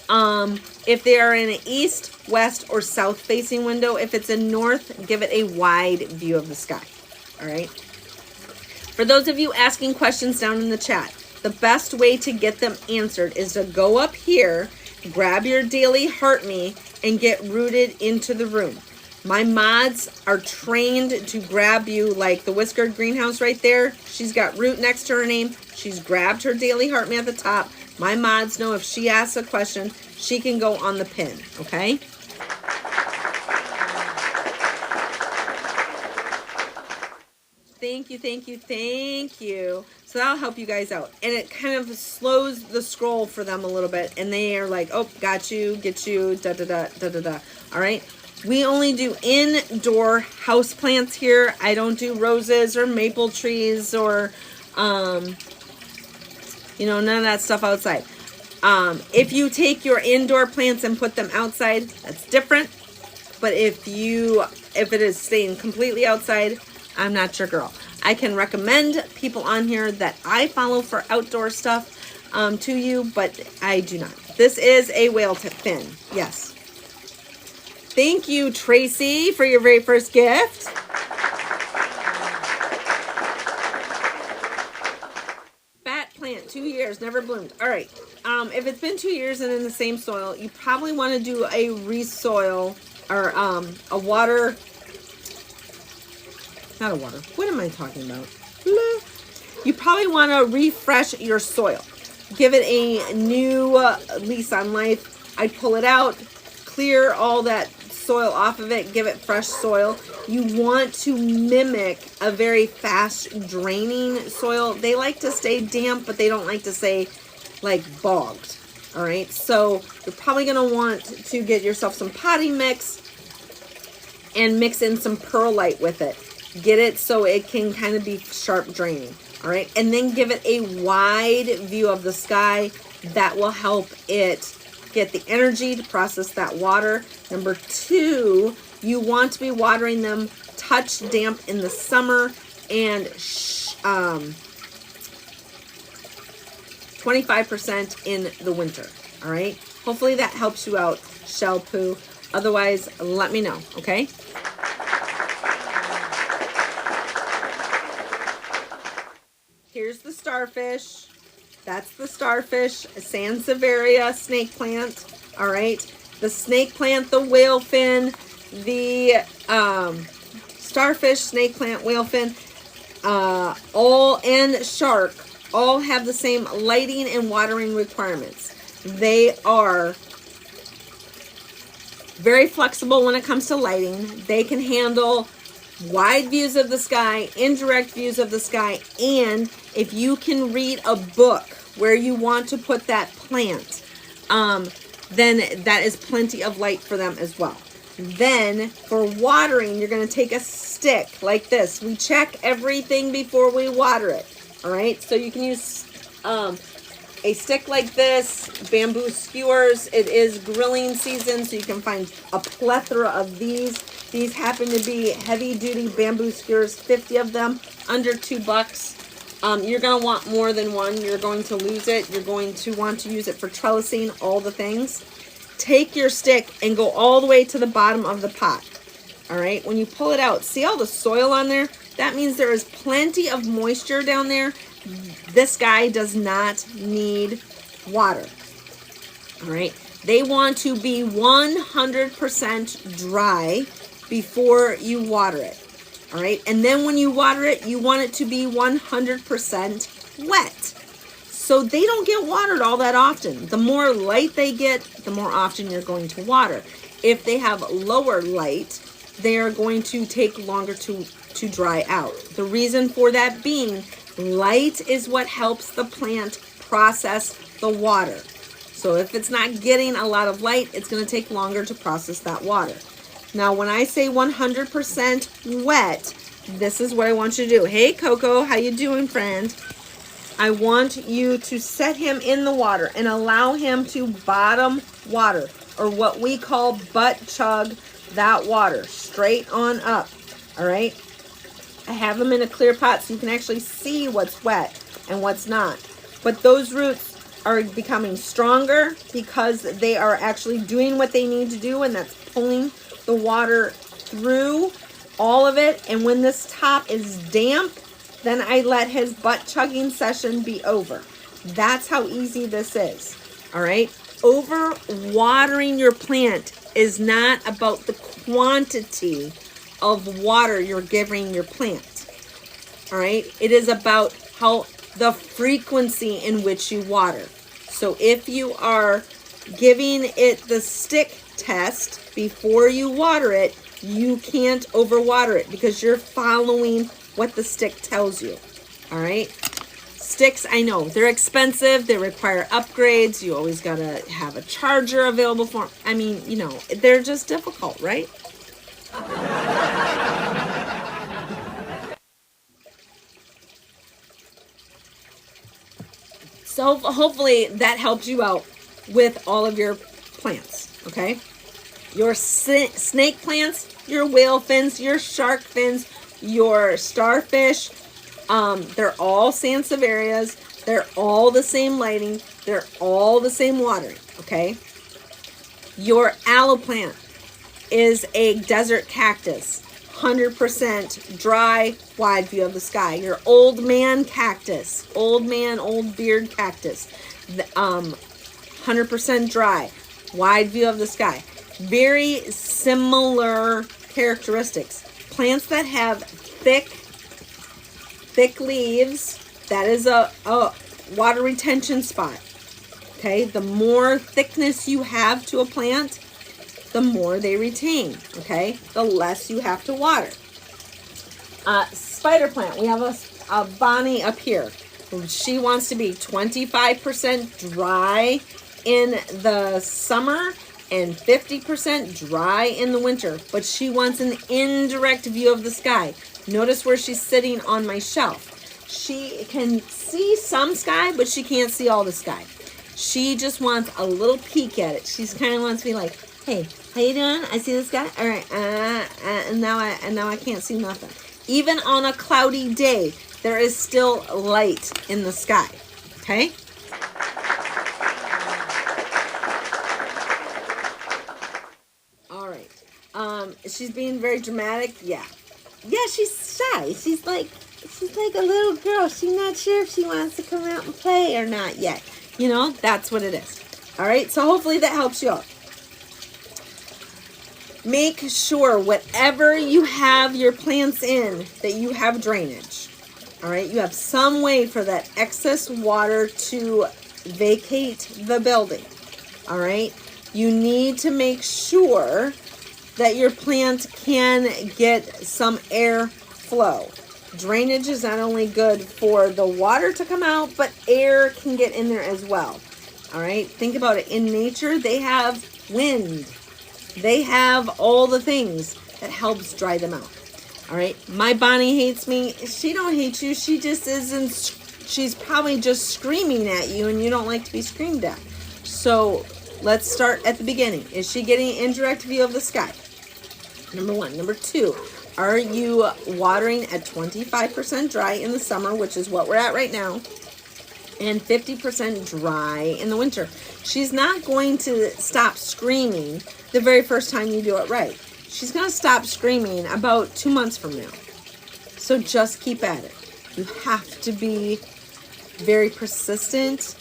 If they are in an east, west, or south facing window, if it's in north, give it a wide view of the sky. All right. For those of you asking questions down in the chat, the best way to get them answered is to go up here, grab your daily heart me, and get rooted into the room. My mods are trained to grab you, like the whiskered greenhouse right there. She's got root next to her name. She's grabbed her daily heart me at the top. My mods know if she asks a question, she can go on the pin, okay? Thank you, thank you, thank you. So that'll help you guys out. And it kind of slows the scroll for them a little bit. And they are like, oh, got you, get you, da-da-da. All right? We only do indoor house plants here. I don't do roses or maple trees or, none of that stuff outside. If you take your indoor plants and put them outside, that's different. But if it is staying completely outside, I'm not your girl. I can recommend people on here that I follow for outdoor stuff. to you, but I do not. This is a whale fin. Yes. Thank you, Tracy, for your very first gift. Bat plant, 2 years, never bloomed. All right. If it's been 2 years and in the same soil, you probably want to do a resoil or a water. Not a water. What am I talking about? You probably want to refresh your soil. Give it a new lease on life. I'd pull it out, clear all that soil off of it, give it fresh soil. You want to mimic a very fast draining soil. They like to stay damp, but they don't like to stay like bogged. All right, so you're probably going to want to get yourself some potting mix and mix in some perlite with it. Get it so it can kind of be sharp draining. All right, and then give it a wide view of the sky. That will help it get the energy to process that water. Number 2, you want to be watering them touch damp in the summer and 25% in the winter. All right, hopefully that helps you out, Shell Poo. Otherwise, let me know, okay? Here's the starfish. That's the starfish, Sansevieria snake plant. All right. The snake plant, the whale fin, the starfish, snake plant, whale fin, and shark all have the same lighting and watering requirements. They are very flexible when it comes to lighting. They can handle wide views of the sky, indirect views of the sky, and if you can read a book where you want to put that plant, then that is plenty of light for them as well. Then for watering, you're going to take a stick like this. We check everything before we water it. All right, so you can use a stick like this, bamboo skewers. It is grilling season, so you can find a plethora of these. These happen to be heavy-duty bamboo skewers, 50 of them, under $2. You're going to want more than one. You're going to lose it. You're going to want to use it for trellising, all the things. Take your stick and go all the way to the bottom of the pot. All right, when you pull it out, see all the soil on there? That means there is plenty of moisture down there. This guy does not need water. All right, they want to be 100% dry before you water it. All right, and then when you water it, you want it to be 100% wet. So they don't get watered all that often. The more light they get, the more often you're going to water. If they have lower light, they are going to take longer to dry out. The reason for that being, light is what helps the plant process the water. So if it's not getting a lot of light, it's going to take longer to process that water. Now, when I say 100% wet, this is what I want you to do. Hey, Coco, how you doing, friend? I want you to set him in the water and allow him to bottom water, or what we call butt chug that water straight on up. All right. I have them in a clear pot so you can actually see what's wet and what's not. But those roots are becoming stronger because they are actually doing what they need to do, and that's pulling the water through all of it. And when this top is damp, then I let his butt chugging session be over. That's how easy this is. All right. Over watering your plant is not about the quantity of water you're giving your plant. All right. It is about the frequency in which you water. So if you are giving it the stick test before you water it, you can't overwater it because you're following what the stick tells you. All right. Sticks, I know they're expensive. They require upgrades. You always got to have a charger available for them. I mean, you know, they're just difficult, right? So hopefully that helps you out with all of your plants, okay? Your snake plants, your whale fins, your shark fins, your starfish, they're all Sansevierias. They're all the same lighting. They're all the same watering, okay? Your aloe plant is a desert cactus, 100% dry, wide view of the sky. Your old man cactus, old beard cactus, 100% dry, wide view of the sky. Very similar characteristics. Plants that have thick leaves, that is a water retention spot. Okay, the more thickness you have to a plant, the more they retain. Okay, the less you have to water. Spider plant, we have a Bonnie up here. She wants to be 25% dry in the summer and 50% dry in the winter, but she wants an indirect view of the sky. Notice where she's sitting on my shelf. She can see some sky, but she can't see all the sky. She just wants a little peek at it. She's kind of wants to be like, hey, how you doing? I see the sky. All right, and now I can't see nothing. Even on a cloudy day, there is still light in the sky. Okay. All right. She's being very dramatic. Yeah, she's shy. She's like a little girl. She's not sure if she wants to come out and play or not yet. You know, that's what it is. All right, so hopefully that helps you out. Make sure whatever you have your plants in that you have drainage. All right, you have some way for that excess water to vacate the building. All right, you need to make sure that your plant can get some air flow. Drainage is not only good for the water to come out, but air can get in there as well. All right, think about it. In nature, they have wind. They have all the things that helps dry them out. All right, my Bonnie hates me. She don't hate you. She just isn't. She's probably just screaming at you, and you don't like to be screamed at. So let's start at the beginning. Is she getting an indirect view of the sky? Number one. Number two. Are you watering at 25% dry in the summer, which is what we're at right now, and 50% dry in the winter? She's not going to stop screaming the very first time you do it right. She's going to stop screaming about 2 months from now. So just keep at it. You have to be very persistent,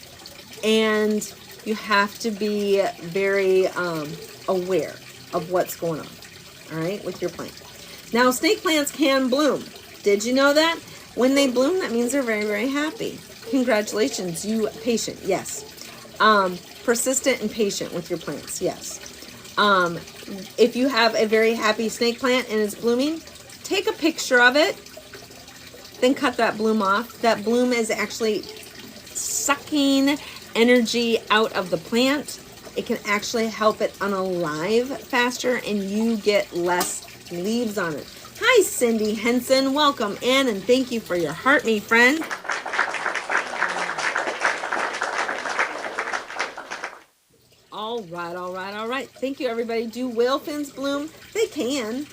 and you have to be very aware of what's going on, all right, with your plant. Now, snake plants can bloom. Did you know that? When they bloom, that means they're very, very happy. Congratulations, you patient, yes. Persistent and patient with your plants, yes. If you have a very happy snake plant and it's blooming, take a picture of it, then cut that bloom off. That bloom is actually sucking energy out of the plant. It can actually help it unalive faster, and you get less leaves on it. Hi, Cindy Henson. Welcome in, and thank you for your heart, me friend. All right. Thank you, everybody. Do whale fins bloom? They can,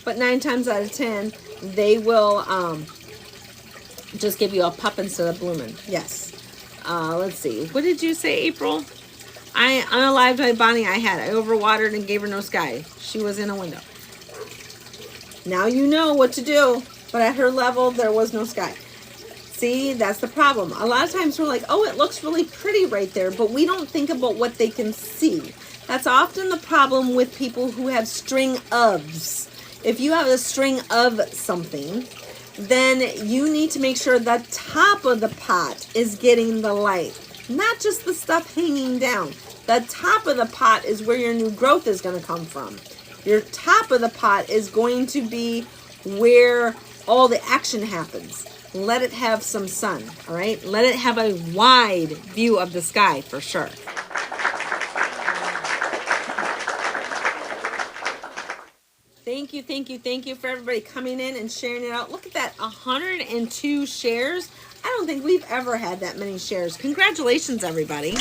but 9 times out of 10, they will just give you a pup instead of blooming. Yes. Let's see. What did you say, April? I unalived my Bonnie I had. I overwatered and gave her no sky. She was in a window. Now you know what to do, but at her level, there was no sky. See, that's the problem. A lot of times we're like, oh, it looks really pretty right there, but we don't think about what they can see. That's often the problem with people who have string ofs. If you have a string of something, then you need to make sure the top of the pot is getting the light, not just the stuff hanging down. The top of the pot is where your new growth is going to come from. Your top of the pot is going to be where all the action happens. Let it have some sun, all right? Let it have a wide view of the sky for sure. Thank you for everybody coming in and sharing it out. Look at that, 102 shares. I don't think we've ever had that many shares. Congratulations, everybody.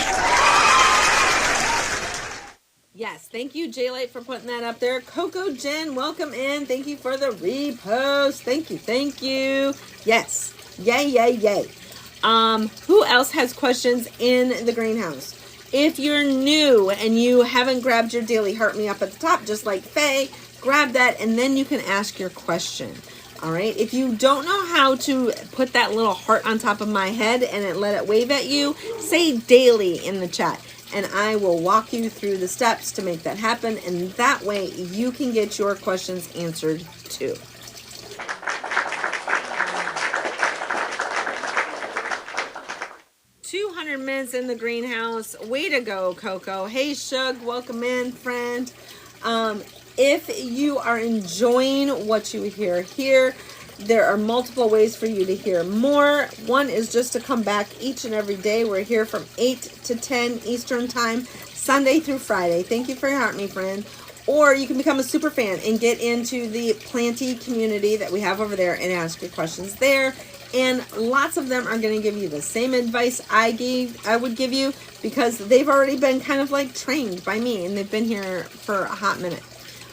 Yes, thank you, J-Light, for putting that up there. Coco Jen, welcome in. Thank you for the repost. Thank you. Yes. Yay. Who else has questions in the greenhouse? If you're new and you haven't grabbed your daily heart me up at the top, just like Faye, grab that and then you can ask your question. All right. If you don't know how to put that little heart on top of my head and let it wave at you, say daily in the chat and I will walk you through the steps to make that happen. And that way you can get your questions answered too. Minutes in the greenhouse. Way to go, Coco. Hey, Shug, welcome in, friend. If you are enjoying what you hear here, there are multiple ways for you to hear more. One is just to come back each and every day. We're here from 8 to 10 Eastern time, Sunday through Friday. Thank you for your heart, me friend. Or you can become a super fan and get into the Planty community that we have over there and ask your questions there. And lots of them are going to give you the same advice I would give you, because they've already been kind of like trained by me and they've been here for a hot minute.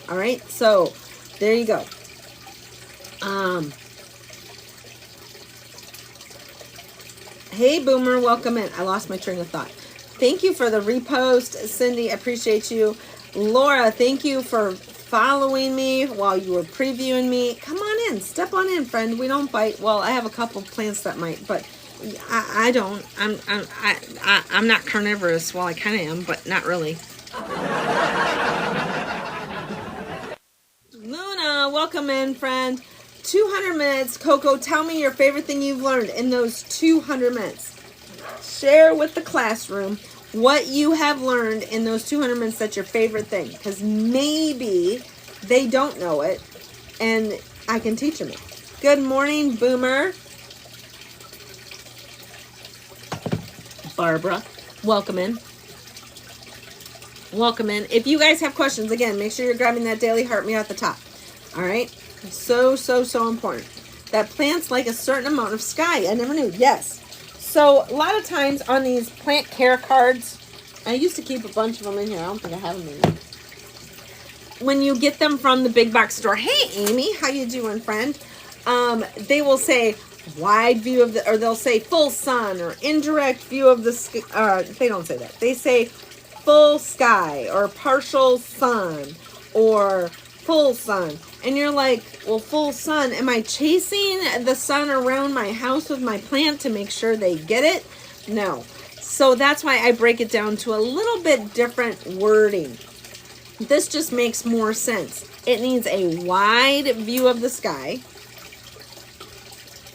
All right. So there you go. Hey, Boomer, welcome in. I lost my train of thought. Thank you for the repost, Cindy. I appreciate you. Laura, thank you for following me while you were previewing me. Come on in, step on in, friend. We don't bite. Well, I have a couple plants that might, but I don't. I'm not carnivorous. Well, I kind of am, but not really. Luna, welcome in, friend. 200 minutes. Coco, tell me your favorite thing you've learned in those 200 minutes. Share with the classroom what you have learned in those 200 minutes that's your favorite thing, because maybe they don't know it and I can teach them it. Good morning, Boomer. Barbara, welcome in. Welcome in. If you guys have questions, again, make sure you're grabbing that daily heart me at the top. All right. So important. That plants like a certain amount of sky. I never knew. Yes. So a lot of times on these plant care cards, I used to keep a bunch of them in here. I don't think I have them anymore. When you get them from the big box store, hey Amy, how you doing, friend? They will say wide view of the, or they'll say full sun or indirect view of the sky. They don't say that. They say full sky or partial sun or full sun. And you're like, well, full sun, am I chasing the sun around my house with my plant to make sure they get it? No. So that's why I break it down to a little bit different wording. This just makes more sense. It needs a wide view of the sky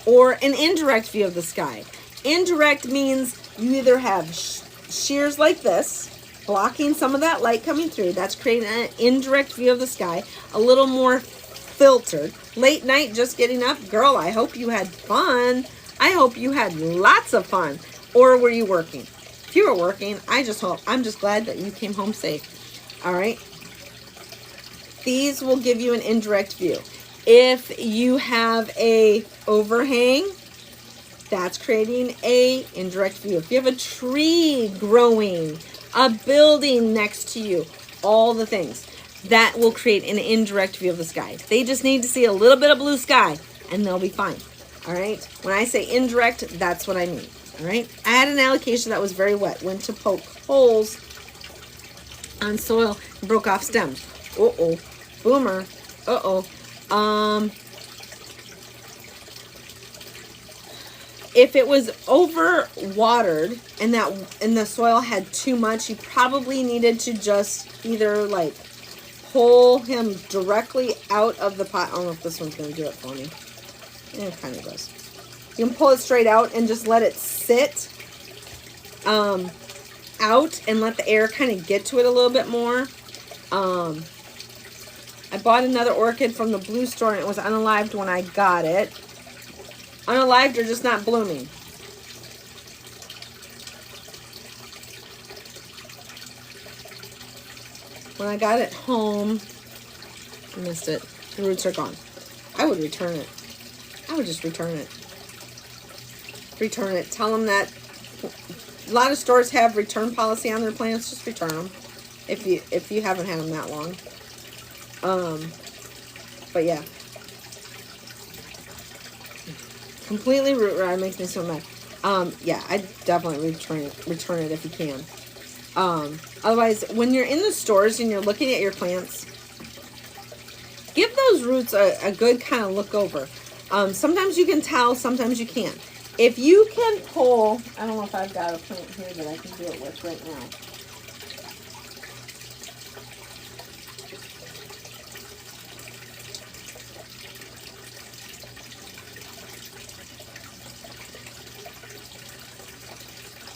or an indirect view of the sky. Indirect means you either have shears like this, blocking some of that light coming through. That's creating an indirect view of the sky, a little more filtered. Late night, just getting up. Girl, I hope you had fun. I hope you had lots of fun. Or were you working? If you were working, I'm just glad that you came home safe. All right. These will give you an indirect view. If you have a overhang, that's creating a indirect view. If you have a tree growing, a building next to you, all the things, that will create an indirect view of the sky. They just need to see a little bit of blue sky and they'll be fine. All right. When I say indirect, that's what I mean. All right. I had an allocation that was very wet. Went to poke holes on soil and broke off stems. Uh-oh. Boomer. Uh-oh. If it was over watered and the soil had too much, you probably needed to just either like pull him directly out of the pot. I don't know if this one's going to do it for me. It kind of does. You can pull it straight out and just let it sit out and let the air kind of get to it a little bit more. I bought another orchid from the blue store and it was unalived when I got it. Unalived or just not blooming. When I got it home, I missed it. The roots are gone. I would return it. I would just return it. Return it. Tell them that a lot of stores have return policy on their plants. Just return them if you haven't had them that long. But yeah. Completely root rot makes me so mad. Yeah, I definitely return it if you can. Otherwise, when you're in the stores and you're looking at your plants, give those roots a good kind of look over. Sometimes you can tell, sometimes you can't. If you can pull, I don't know if I've got a plant here that I can do it with right now.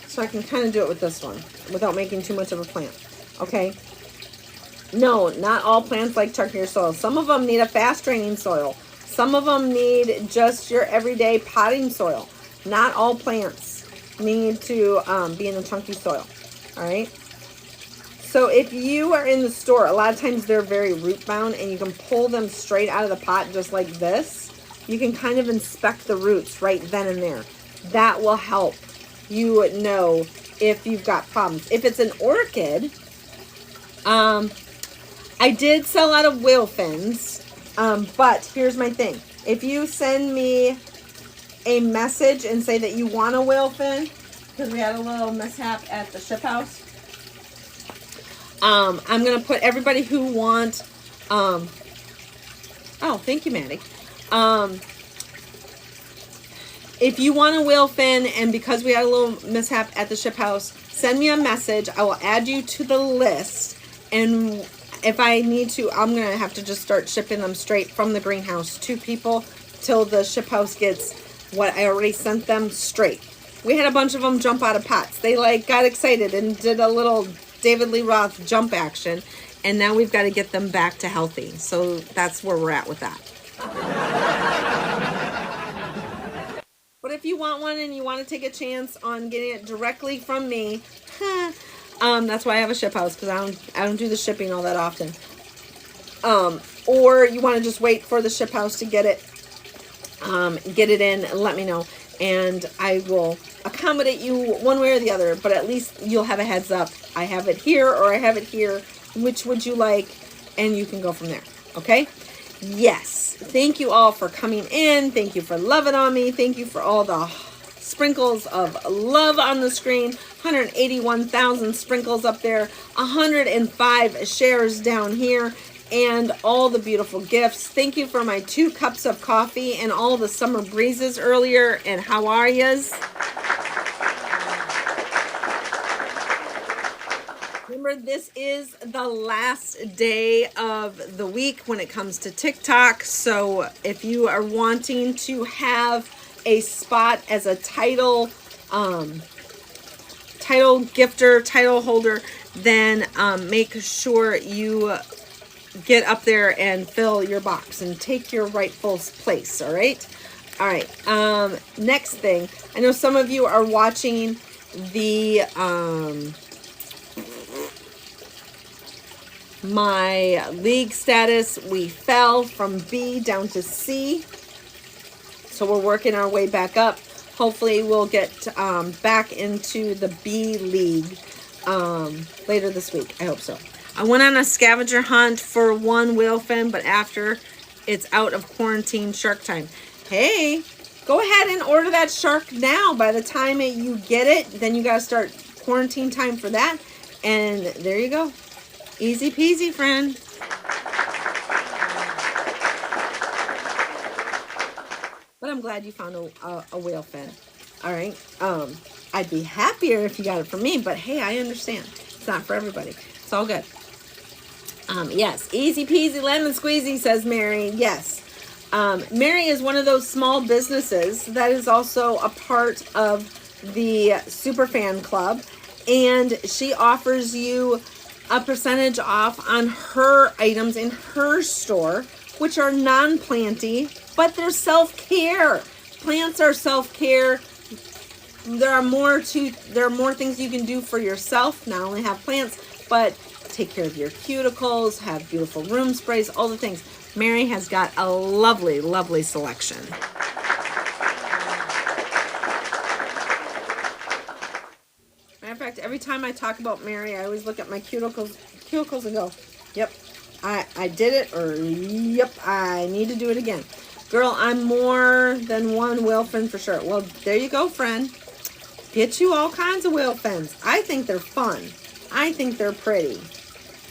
So I can kind of do it with this one without making too much of a plant. Okay. No, not all plants like chunkier soil. Some of them need a fast draining soil. Some of them need just your everyday potting soil. Not all plants need to be in the chunky soil. All right. So if you are in the store, a lot of times they're very root bound and you can pull them straight out of the pot just like this. You can kind of inspect the roots right then and there. That will help you know if you've got problems. If it's an orchid, I did sell out of whale fins, but here's my thing. If you send me a message and say that you want a whale fin, because we had a little mishap at the ship house, I'm going to put everybody who want, oh, thank you, Maddie. If you want a whale fin, and because we had a little mishap at the ship house, send me a message. I will add you to the list, and if I need to, I'm going to have to just start shipping them straight from the greenhouse to people till the ship house gets what I already sent them straight. We had a bunch of them jump out of pots. They like got excited and did a little David Lee Roth jump action, and now we've got to get them back to healthy. So that's where we're at with that. But if you want one and you want to take a chance on getting it directly from me, that's why I have a ship house, because I don't do the shipping all that often. Or you want to just wait for the ship house to get it in and let me know, and I will accommodate you one way or the other, but at least you'll have a heads up. I have it here or I have it here. Which would you like? And you can go from there. Okay? Yes. Thank you all for coming in. Thank you for loving on me. Thank you for all the sprinkles of love on the screen. 181,000 sprinkles up there. 105 shares down here. And all the beautiful gifts. Thank you for my 2 cups of coffee and all the summer breezes earlier. And how are yous? Remember, this is the last day of the week when it comes to TikTok. So if you are wanting to have a spot as a title gifter, title holder, then make sure you get up there and fill your box and take your rightful place. All right. All right. Next thing, I know some of you are watching the my league status. We fell from B down to C, so we're working our way back up. Hopefully we'll get back into the B league later this week. I hope so. I went on a scavenger hunt for one whale fin, but after it's out of quarantine shark time. Hey, go ahead and order that shark now. By the time you get it, then you got to start quarantine time for that. And there you go. Easy peasy, friend. But I'm glad you found a whale fin. All right. I'd be happier if you got it from me, but hey, I understand. It's not for everybody. It's all good. Yes, easy peasy lemon squeezy, says Mary. Yes. Mary is one of those small businesses that is also a part of the Superfan Club, and she offers you a percentage off on her items in her store, which are non-planty, but they're self-care. Plants are self-care. There are more things you can do for yourself. Not only have plants, but take care of your cuticles, have beautiful room sprays, all the things. Mary has got a lovely, lovely selection. Matter of fact, every time I talk about Mary, I always look at my cuticles and go, yep, I did it, or yep, I need to do it again. Girl, I'm more than one whale fin for sure. Well, there you go, friend. Get you all kinds of whale fins. I think they're fun. I think they're pretty.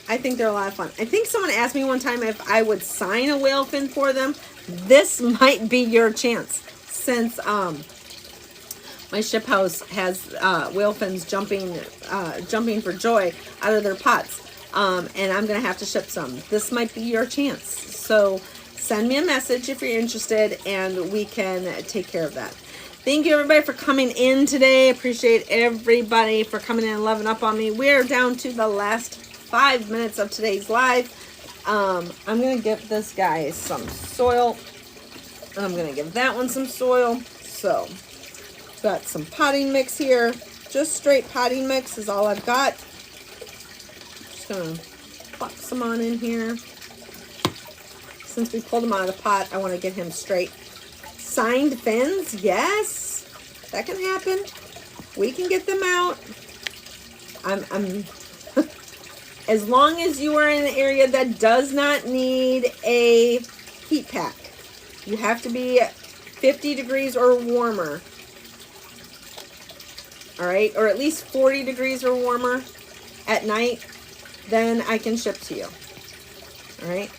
I think they're a lot of fun. I think someone asked me one time if I would sign a whale fin for them. This might be your chance, since my ship house has whale fins jumping for joy out of their pots. And I'm going to have to ship some. This might be your chance. So send me a message if you're interested, and we can take care of that. Thank you, everybody, for coming in today. Appreciate everybody for coming in and loving up on me. We're down to the last 5 minutes of today's live. I'm going to give this guy some soil. And I'm going to give that one some soil. So, got some potting mix here. Just straight potting mix is all I've got. Just going to plop some on in here. Since we pulled him out of the pot, I want to get him straight. Signed fins, yes, that can happen. We can get them out. I'm as long as you are in an area that does not need a heat pack. You have to be 50 degrees or warmer. All right, or at least 40 degrees or warmer at night. Then I can ship to you. All right.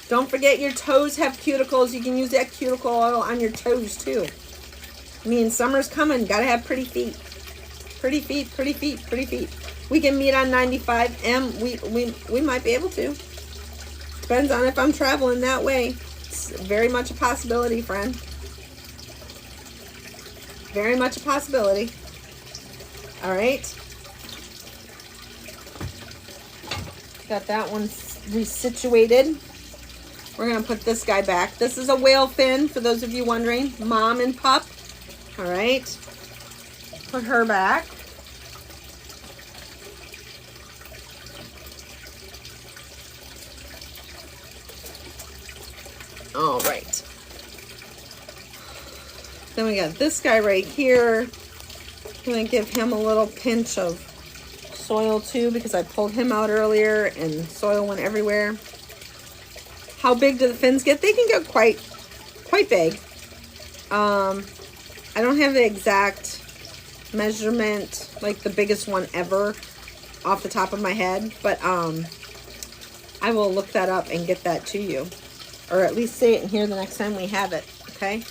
Don't forget your toes have cuticles. You can use that cuticle oil on your toes too. I mean, summer's coming. Gotta have pretty feet. Pretty feet, pretty feet, pretty feet. We can meet on 95M. We might be able to. Depends on if I'm traveling that way. It's very much a possibility, friend. Very much a possibility. All right. Got that one resituated. We're going to put this guy back. This is a whale fin, for those of you wondering. Mom and pup. All right. Put her back. All right. Then we got this guy right here. I'm going to give him a little pinch of soil too, because I pulled him out earlier and soil went everywhere. How big do the fins get? They can get quite big. I don't have the exact measurement, like the biggest one ever off the top of my head, but I will look that up and get that to you, or at least say it in here the next time we have it. Okay.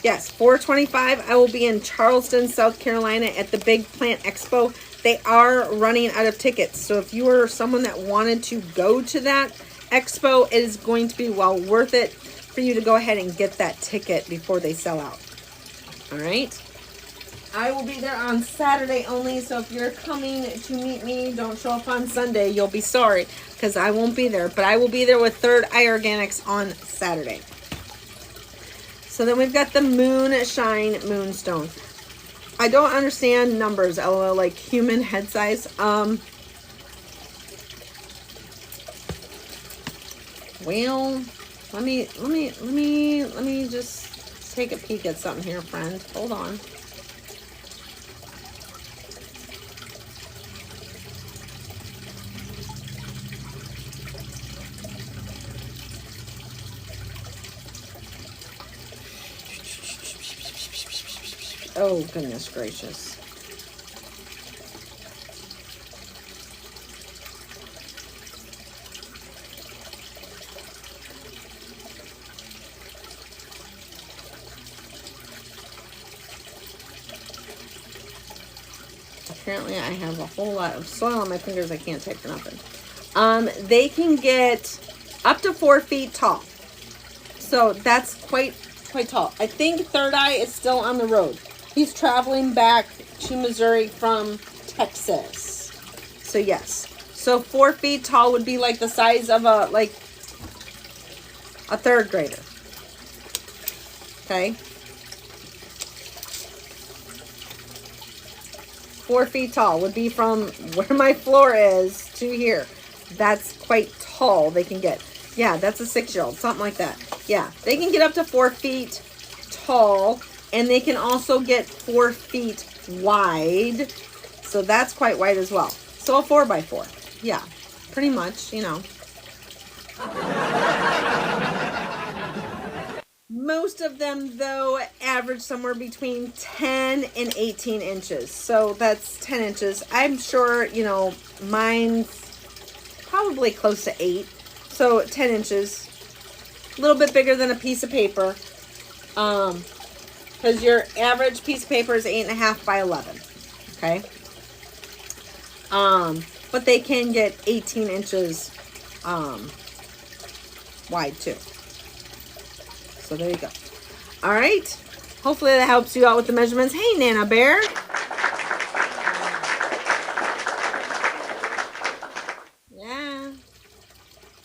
Yes, 4/25. I will be in Charleston, South Carolina at the Big Plant Expo. They are running out of tickets, so if you are someone that wanted to go to that expo, it is going to be well worth it for you to go ahead and get that ticket before they sell out. All right. I will be there on Saturday only, so if you're coming to meet me, don't show up on Sunday. You'll be sorry, because I won't be there, but I will be there with Third Eye Organics on Saturday. So then we've got the Moonshine Moonstone. I don't understand numbers, LOL, like human head size. Well, let me just take a peek at something here, friend. Hold on. Oh, goodness gracious. Apparently I have a whole lot of soil on my fingers. I can't type for nothing. They can get up to 4 feet tall. So that's quite tall. I think Third Eye is still on the road. He's traveling back to Missouri from Texas. So yes. So 4 feet tall would be like the size of a third grader. Okay. 4 feet tall would be from where my floor is to here. That's quite tall they can get. Yeah, that's a 6-year-old, something like that. Yeah, they can get up to 4 feet tall, and they can also get 4 feet wide. So that's quite wide as well. So a 4x4. Yeah, pretty much, you know. Most of them, though, average somewhere between 10 and 18 inches. So that's 10 inches. I'm sure, you know, mine's probably close to 8. So 10 inches. A little bit bigger than a piece of paper. Because your average piece of paper is 8.5 by 11. Okay? But they can get 18 inches wide too. So there you go. All right. Hopefully that helps you out with the measurements. Hey, Nana Bear. Yeah.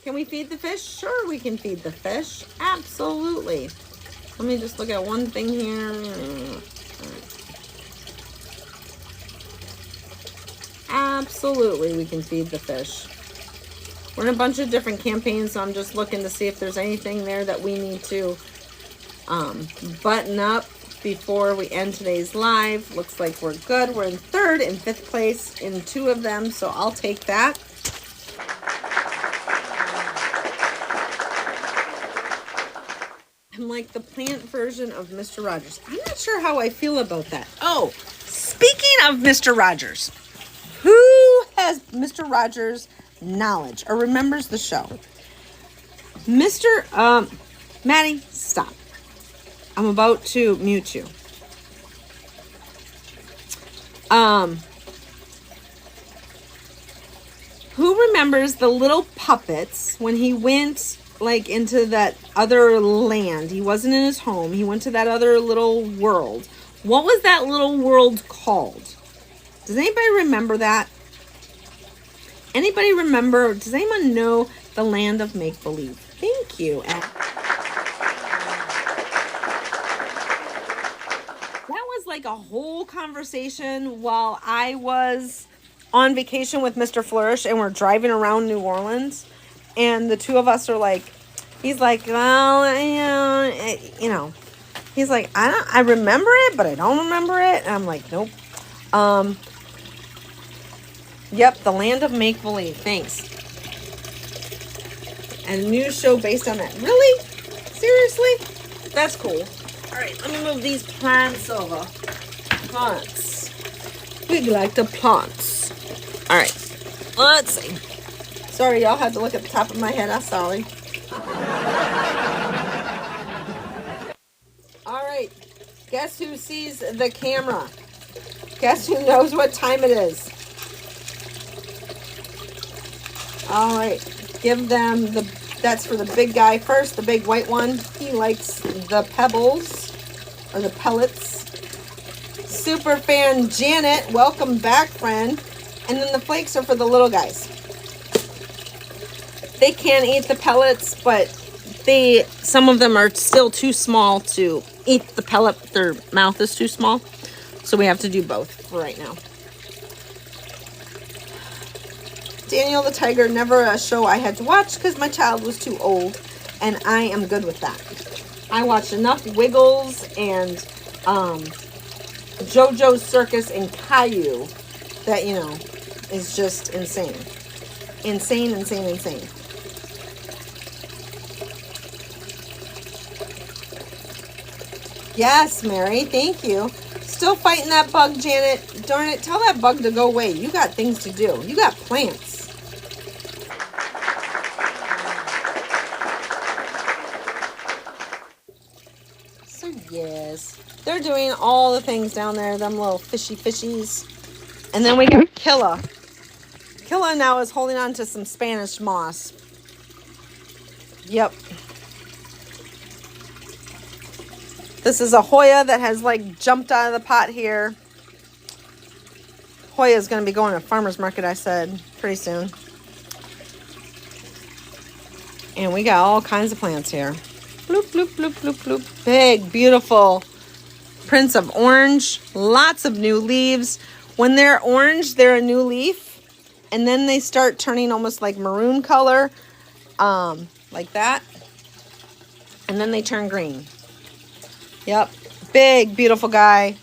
Can we feed the fish? Sure, we can feed the fish. Absolutely. Let me just look at one thing here. Absolutely, we can feed the fish. We're in a bunch of different campaigns, so I'm just looking to see if there's anything there that we need to button up before we end today's live. Looks like we're good. We're in 3rd and 5th place in 2 of them, so I'll take that. I'm like the plant version of Mr. Rogers. I'm not sure how I feel about that. Oh, speaking of Mr. Rogers, who has Mr. Rogers knowledge or remembers the show? Maddie, stop. I'm about to mute you. Who remembers the little puppets when he went like into that other land? He wasn't in his home. He went to that other little world. What was that little world called? Does anybody remember that? Anybody remember? Does anyone know the land of make-believe? Thank you. That was like a whole conversation while I was on vacation with Mr. Flourish and we're driving around New Orleans. And the 2 of us are like, he's like, well, you know, he's like, I remember it, but I don't remember it. And I'm like, nope. Yep, the land of make-believe. Thanks. And a new show based on that. Really? Seriously? That's cool. All right, let me move these plants over. Plants. We like the plants. All right, let's see. Sorry, y'all had to look at the top of my head. I'm sorry. All right, guess who sees the camera? Guess who knows what time it is? All right, give them that's for the big guy first, the big white one. He likes the pebbles or the pellets. Super fan Janet, welcome back, friend. And then the flakes are for the little guys. They can eat the pellets, but some of them are still too small to eat the pellet. Their mouth is too small. So we have to do both for right now. Daniel the Tiger, never a show I had to watch because my child was too old, and I am good with that. I watched enough Wiggles and JoJo's Circus and Caillou that, you know, is just insane. Insane, insane, insane. Yes, Mary, thank you. Still fighting that bug, Janet. Darn it, tell that bug to go away. You got things to do. You got plants. So, yes, they're doing all the things down there, them little fishies. And then we got Killa. Killa now is holding on to some Spanish moss. Yep. This is a Hoya that has like jumped out of the pot here. Hoya is going to be going to farmer's market, I said, pretty soon. And we got all kinds of plants here. Bloop, bloop, bloop, bloop, bloop. Big, beautiful prints of orange. Lots of new leaves. When they're orange, they're a new leaf. And then they start turning almost like maroon color. Like that. And then they turn green. Yep. Big, beautiful guy.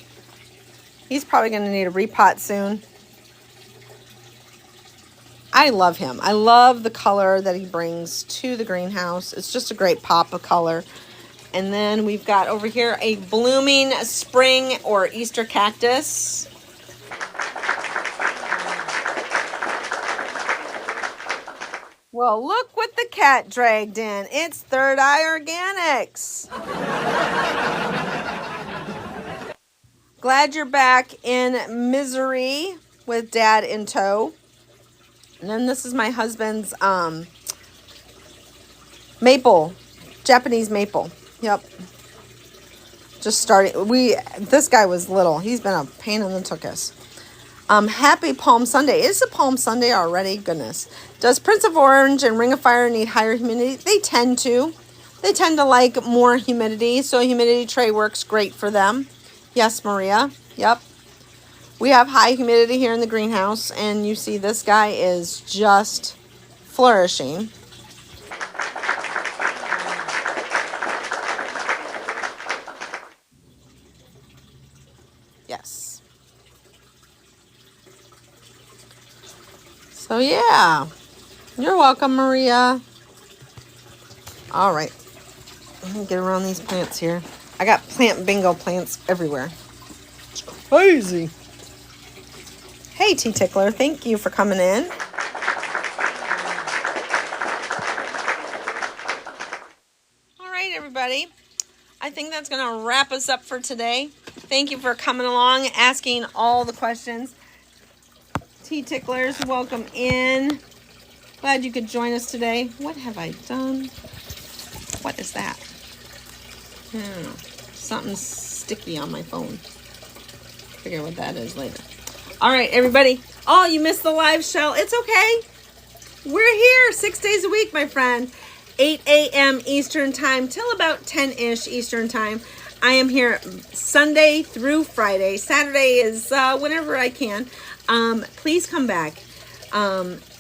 He's probably going to need a repot soon. I love him. I love the color that he brings to the greenhouse. It's just a great pop of color. And then we've got over here a blooming spring or Easter cactus. Well, look what the cat dragged in. It's Third Eye Organics. Glad you're back in misery with Dad in tow. And then this is my husband's maple, Japanese maple. Yep. Just started. This guy was little. He's been a pain in the tuchus. Happy Palm Sunday. Is it Palm Sunday already? Goodness. Does Prince of Orange and Ring of Fire need higher humidity? They tend to. They tend to like more humidity, so a humidity tray works great for them. Yes, Maria. Yep. We have high humidity here in the greenhouse, and you see this guy is just flourishing. Yes. So yeah, you're welcome, Maria. All right, let me get around these plants here. I got plant bingo plants everywhere. It's crazy. Hey, Tea Tickler, thank you for coming in. All right, everybody. I think that's going to wrap us up for today. Thank you for coming along, asking all the questions. Tea Ticklers, welcome in. Glad you could join us today. What have I done? What is that? Something sticky on my phone. Figure what that is later. All right, everybody. Oh, you missed the live show. It's okay. We're here 6 days a week, my friend. 8 a.m. Eastern time till about 10-ish Eastern time. I am here Sunday through Friday. Saturday is whenever I can. Please come back.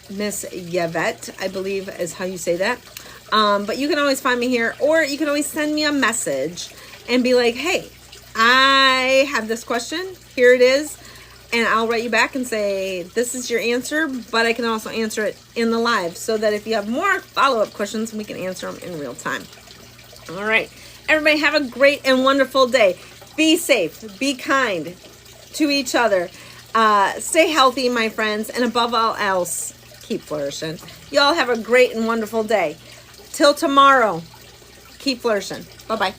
Miss Yvette, I believe is how you say that. But you can always find me here, or you can always send me a message and be like, hey, I have this question. Here it is. And I'll write you back and say, this is your answer, but I can also answer it in the live so that if you have more follow-up questions, we can answer them in real time. All right. Everybody have a great and wonderful day. Be safe. Be kind to each other. Stay healthy, my friends. And above all else, keep flourishing. Y'all have a great and wonderful day. Till tomorrow, keep flourishing. Bye-bye.